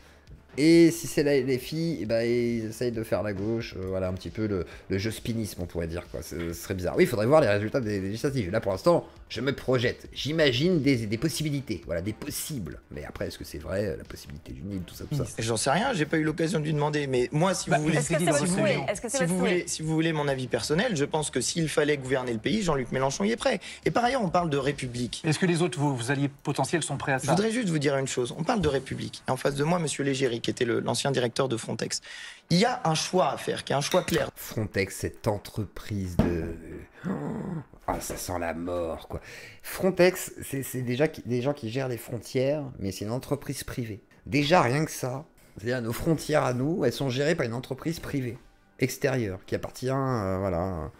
Et si c'est les filles, ils essayent de faire la gauche, voilà un petit peu le jeu spinisme, on pourrait dire, quoi. Ce serait bizarre. Oui, il faudrait voir les résultats des législatives. Là, pour l'instant, je me projette. J'imagine des possibilités, voilà, des possibles. Mais après, est-ce que c'est vrai, la possibilité du Nil, tout ça, tout ça? J'en sais rien, j'ai pas eu l'occasion de lui demander. Mais moi, si vous voulez... Si vous voulez mon avis personnel, je pense que s'il fallait gouverner le pays, Jean-Luc Mélenchon y est prêt. Et par ailleurs, on parle de République. Est-ce que les autres, vos alliés potentiels sont prêts à ça? Je voudrais juste vous dire une chose. On parle de République. Et en face de moi, monsieur Légéric. qui était l'ancien directeur de Frontex. Il y a un choix à faire, qui est un choix clair. Frontex, cette entreprise de... Ah, ça sent la mort, quoi. Frontex, c'est déjà des gens qui gèrent les frontières, mais c'est une entreprise privée. Déjà, rien que ça, c'est-à-dire nos frontières à nous, elles sont gérées par une entreprise privée, extérieure, qui appartient, voilà,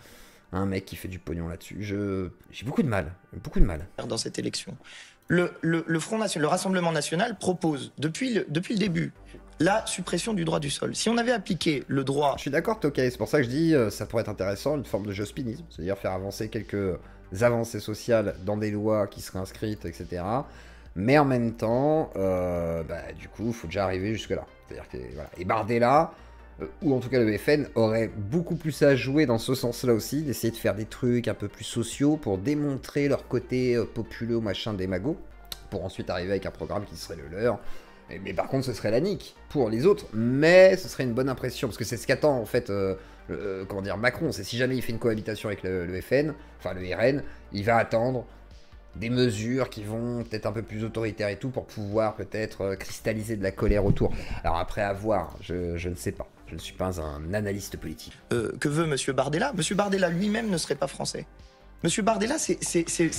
à un mec qui fait du pognon là-dessus. J'ai beaucoup de mal, Dans cette élection. Le Front National, le Rassemblement National propose, depuis le début, la suppression du droit du sol. Si on avait appliqué le droit... Je suis d'accord, Tokay, c'est pour ça que je dis ça pourrait être intéressant, une forme de jospinisme, c'est-à-dire faire avancer quelques avancées sociales dans des lois qui seraient inscrites, etc. Mais en même temps, du coup, il faut déjà arriver jusque-là. C'est-à-dire que, voilà. Et Bardella, ou en tout cas le FN, aurait beaucoup plus à jouer dans ce sens-là aussi, d'essayer de faire des trucs un peu plus sociaux pour démontrer leur côté populeux, machin, démago, pour ensuite arriver avec un programme qui serait le leur. Mais par contre, ce serait la nique pour les autres, mais ce serait une bonne impression, parce que c'est ce qu'attend en fait comment dire, Macron. C'est si jamais il fait une cohabitation avec le FN, enfin le RN, il va attendre des mesures qui vont peut-être un peu plus autoritaires et tout, pour pouvoir peut-être cristalliser de la colère autour. Alors après, à voir, je ne sais pas. Je ne suis pas un analyste politique. Que veut M. Bardella? M. Bardella lui-même ne serait pas français. Monsieur Bardella, c'est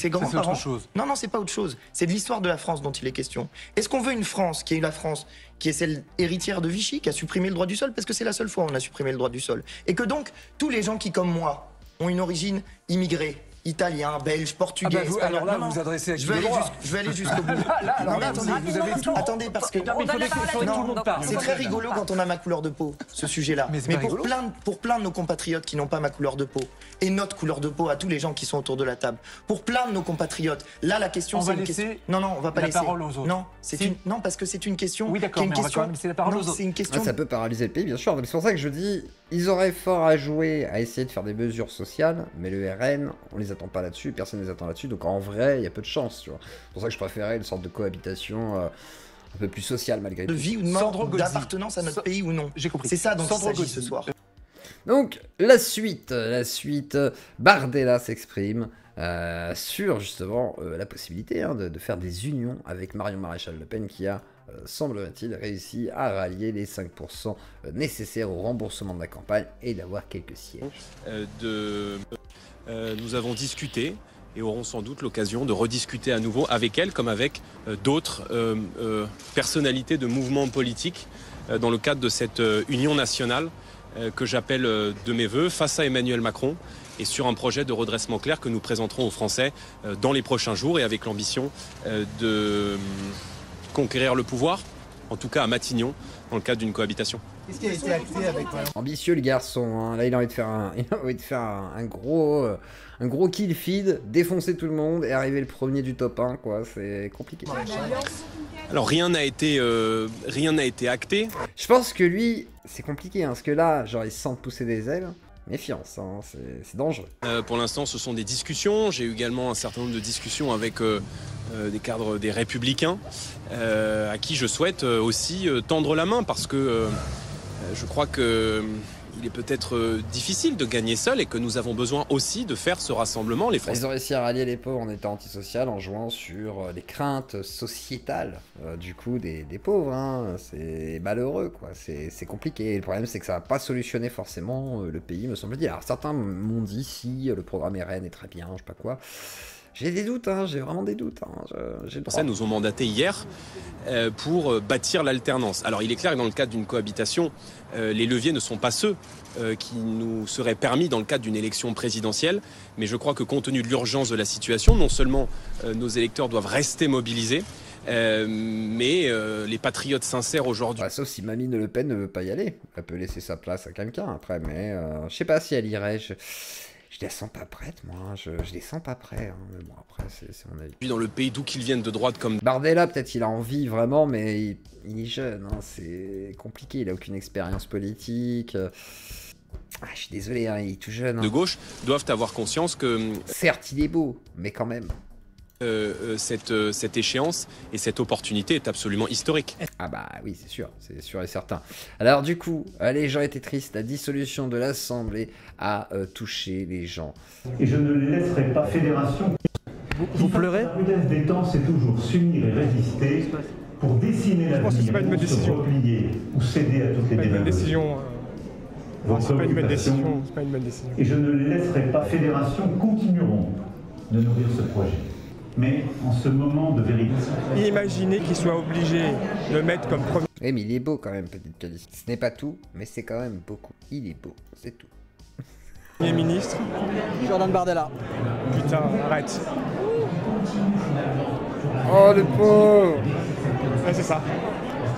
grands-parents. C'est autre chose. Non, c'est pas autre chose. C'est de l'histoire de la France dont il est question. Est-ce qu'on veut une France qui est la France, qui est celle héritière de Vichy, qui a supprimé le droit du sol, parce que c'est la seule fois où on a supprimé le droit du sol. Et que donc, tous les gens qui, comme moi, ont une origine immigrée, italien, belge, portugais, alors là, vous vous adressez à qui? Je vais aller jusqu'au bout. Attendez, parce que c'est très rigolo quand on a ma couleur de peau, ce sujet-là. Mais pour plein de nos compatriotes qui n'ont pas ma couleur de peau, et notre couleur de peau à tous les gens qui sont autour de la table, pour plein de nos compatriotes, là la question c'est une question. Non, on va pas laisser. Parole aux autres. Non, parce que c'est une question. Oui, d'accord, mais on va quand même laisser la parole aux autres. C'est une question. Ça peut paralyser le pays, bien sûr. C'est pour ça que je dis, ils auraient fort à jouer à essayer de faire des mesures sociales, mais le RN, on les attend pas là-dessus, personne les attend là-dessus, donc en vrai, il y a peu de chance, tu vois. C'est pour ça que je préférais une sorte de cohabitation un peu plus sociale malgré tout. De vie ou de mort, d'appartenance à notre pays ou non. J'ai compris. C'est ça dont il s'agit ce soir. Donc, la suite, Bardella s'exprime sur justement la possibilité de faire des unions avec Marion Maréchal Le Pen qui a, semble-t-il, réussi à rallier les 5% nécessaires au remboursement de la campagne et d'avoir quelques sièges. Nous avons discuté et aurons sans doute l'occasion de rediscuter à nouveau avec elle comme avec d'autres personnalités de mouvements politiques dans le cadre de cette union nationale que j'appelle de mes voeux face à Emmanuel Macron et sur un projet de redressement clair que nous présenterons aux Français dans les prochains jours et avec l'ambition de conquérir le pouvoir, en tout cas à Matignon, dans le cadre d'une cohabitation. Qu'est-ce qui a été acté avec... Ambitieux le garçon, hein. Là il a envie de faire un gros kill feed, défoncer tout le monde et arriver le premier du top 1, quoi. C'est compliqué. Alors rien n'a été acté. Je pense que lui, c'est compliqué, hein, parce que là, genre il se sent pousser des ailes. Méfiance, hein, c'est dangereux. Pour l'instant, ce sont des discussions. J'ai eu également un certain nombre de discussions avec des cadres des Républicains, à qui je souhaite aussi tendre la main, parce que je crois que il est peut-être difficile de gagner seul et que nous avons besoin aussi de faire ce rassemblement, les Français. Ils ont réussi à rallier les pauvres en étant antisocial, en jouant sur les craintes sociétales du coup des pauvres, hein. C'est malheureux, quoi, c'est compliqué. Et le problème c'est que ça va pas solutionner forcément le pays, me semble-t-il. Alors certains m'ont dit si le programme RN est très bien, je sais pas quoi. J'ai des doutes, hein, j'ai vraiment des doutes. Hein. Les Français nous ont mandaté hier pour bâtir l'alternance. Alors il est clair que dans le cadre d'une cohabitation, les leviers ne sont pas ceux qui nous seraient permis dans le cadre d'une élection présidentielle. Mais je crois que compte tenu de l'urgence de la situation, non seulement nos électeurs doivent rester mobilisés, mais les patriotes sincères aujourd'hui... Bah, sauf si Mamie Le Pen ne veut pas y aller. Elle peut laisser sa place à quelqu'un après, mais je sais pas si elle irait... Je les sens pas prêtes, moi. Je les sens pas prêts. Hein. Mais bon, après, c'est mon avis. Puis dans le pays d'où qu'ils viennent de droite comme... Bardella, peut-être il a envie vraiment, mais il est jeune. Hein. C'est compliqué. Il a aucune expérience politique. Ah, je suis désolé, hein, il est tout jeune. Hein. De gauche doivent avoir conscience que... Certes, il est beau, mais quand même. Cette échéance et cette opportunité est absolument historique. Ah bah oui, c'est sûr et certain. Alors du coup, les gens étaient tristes, la dissolution de l'Assemblée a touché les gens. Et je ne les laisserai pas. Fédération. Vous pleurez? La prudence des temps, c'est toujours s'unir et résister pour dessiner l'avenir, se replier ou céder à toutes les démagogies. C'est pas une bonne décision. C'est pas une bonne décision. Et je ne les laisserai pas. Fédération continueront de nourrir ce projet. Mais en ce moment de vérité. Imaginez qu'ils soient obligés de mettre comme premier. Eh mais il est beau quand même, petite Calice. Ce n'est pas tout, mais c'est quand même beaucoup. Il est beau, c'est tout. Premier ministre. Jordan Bardella. Putain, arrête. Oh le pauvre. Ouais, c'est ça.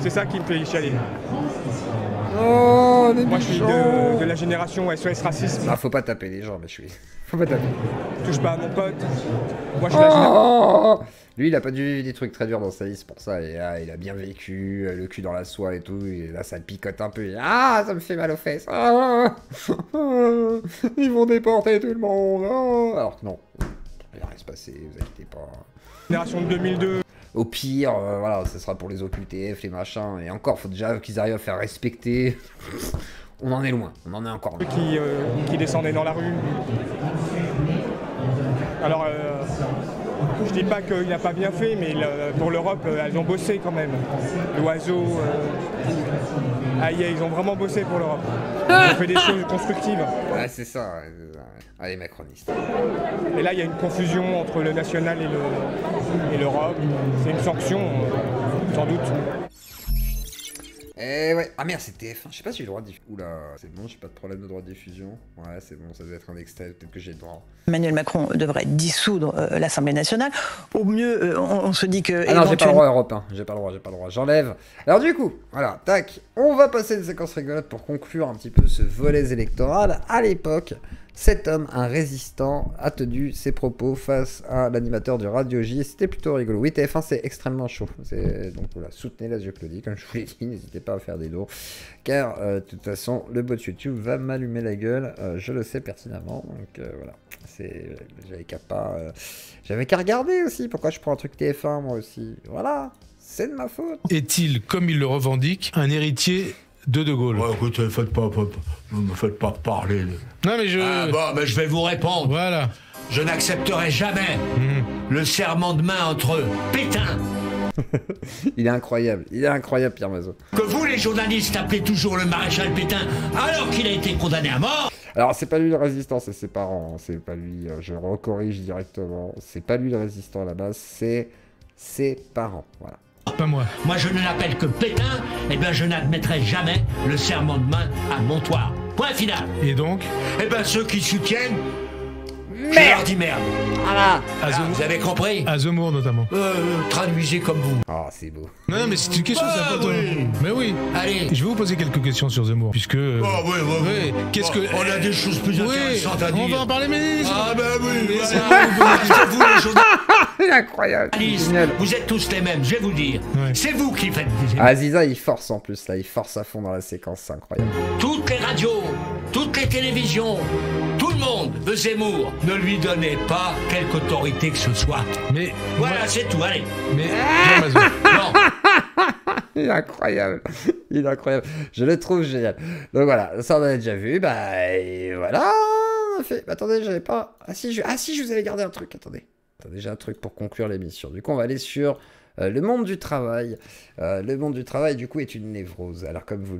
C'est ça qui me fait chialer. Oh les Moi je suis de la génération SOS Racisme. Ah faut pas taper les gens, mais je suis... Faut pas taper. Touche pas à mon pote. Moi je suis de la génération... Lui il a pas dû vivre des trucs très durs dans sa vie, c'est pour ça. Et là, il a bien vécu, le cul dans la soie et tout. Et là ça le picote un peu. Et, ah ça me fait mal aux fesses. Ah, ils vont déporter tout le monde. Ah. Alors que non. Il va rien se passer, vous inquiétez pas. Génération de 2002. Au pire, voilà, ce sera pour les OQTF, les machins. Et encore, faut déjà qu'ils arrivent à faire respecter. On en est loin, on en est encore loin. Qui descendaient dans la rue. Alors, je dis pas qu'il n'a pas bien fait, mais pour l'Europe, elles ont bossé quand même. L'oiseau, ils ont vraiment bossé pour l'Europe. Ils ont fait des choses constructives. Ouais, c'est ça. Allez, macronistes. Et là, il y a une confusion entre le national et l'Europe. C'est une sanction, sans doute. Eh ouais. Ah merde, c'est TF1. Je sais pas si j'ai le droit de diffuser. Oula, c'est bon, j'ai pas de problème de droit de diffusion. Ouais, c'est bon, ça doit être un extrait. Peut-être que j'ai le droit. Emmanuel Macron devrait dissoudre l'Assemblée nationale. Au mieux, on se dit que... Ah non, j'ai pas le droit, Europe 1. J'ai pas le droit. J'enlève. Alors du coup, voilà, tac. On va passer une séquence rigolote pour conclure un petit peu ce volet électoral. À l'époque, cet homme, un résistant, a tenu ses propos face à l'animateur du Radio J. C'était plutôt rigolo. Oui, TF1, c'est extrêmement chaud. Donc voilà, soutenez la Claudie, comme je vous l'ai dit. N'hésitez pas à faire des dons. Car, de toute façon, le bot YouTube va m'allumer la gueule. Je le sais pertinemment. Donc voilà. J'avais qu'à regarder aussi. Pourquoi je prends un truc TF1, moi aussi? Voilà. C'est de ma faute. Est-il, comme il le revendique, un héritier de Gaulle? Ouais, écoutez, ne me faites pas parler. Non, mais je... Ah bon, mais je vais vous répondre. Voilà. Je n'accepterai jamais le serment de main entre Pétain. Il est incroyable, Pierre Mazot. Que vous, les journalistes, appelez toujours le maréchal Pétain alors qu'il a été condamné à mort. Alors, c'est pas lui le résistant, c'est ses parents. C'est pas lui, je recorrige directement. C'est pas lui le résistant à la base, c'est ses parents. Voilà. Pas moi. Moi, je ne l'appelle que Pétain, et bien je n'admettrai jamais le serment de main à Montoire. Point final. Et donc? Eh bien, ceux qui soutiennent, merde. Je leur dis merde. Voilà. Vous avez compris? À Zemmour, notamment. Traduisez comme vous. Ah, c'est beau. Non, mais c'est une question, c'est important. Oui. Mais oui. Allez. Je vais vous poser quelques questions sur Zemmour, puisque... oui. Qu'est-ce que... On a des choses plus intéressantes à dire. On va en parler, mais... Ah, ben oui. Vous, les choses... C'est incroyable. Vous êtes tous les mêmes, je vais vous dire. Ouais. C'est vous qui faites des... Ah, Ziza, il force en plus, là. Il force à fond dans la séquence, c'est incroyable. Toutes les radios, toutes les télévisions, tout le monde veut Zemmour. Ne lui donnez pas quelque autorité que ce soit. Mais... Voilà, c'est tout, allez. Mais... Non. Il est incroyable. Il est incroyable. Je le trouve génial. Donc voilà, ça on a déjà vu. Bah, et voilà. On a fait... Attendez, j'avais pas... Ah si, je vous avais gardé un truc, attendez. Attendez, j'ai un truc pour conclure l'émission. Du coup, on va aller sur le monde du travail. Le monde du travail, du coup, est une névrose. Alors, comme vous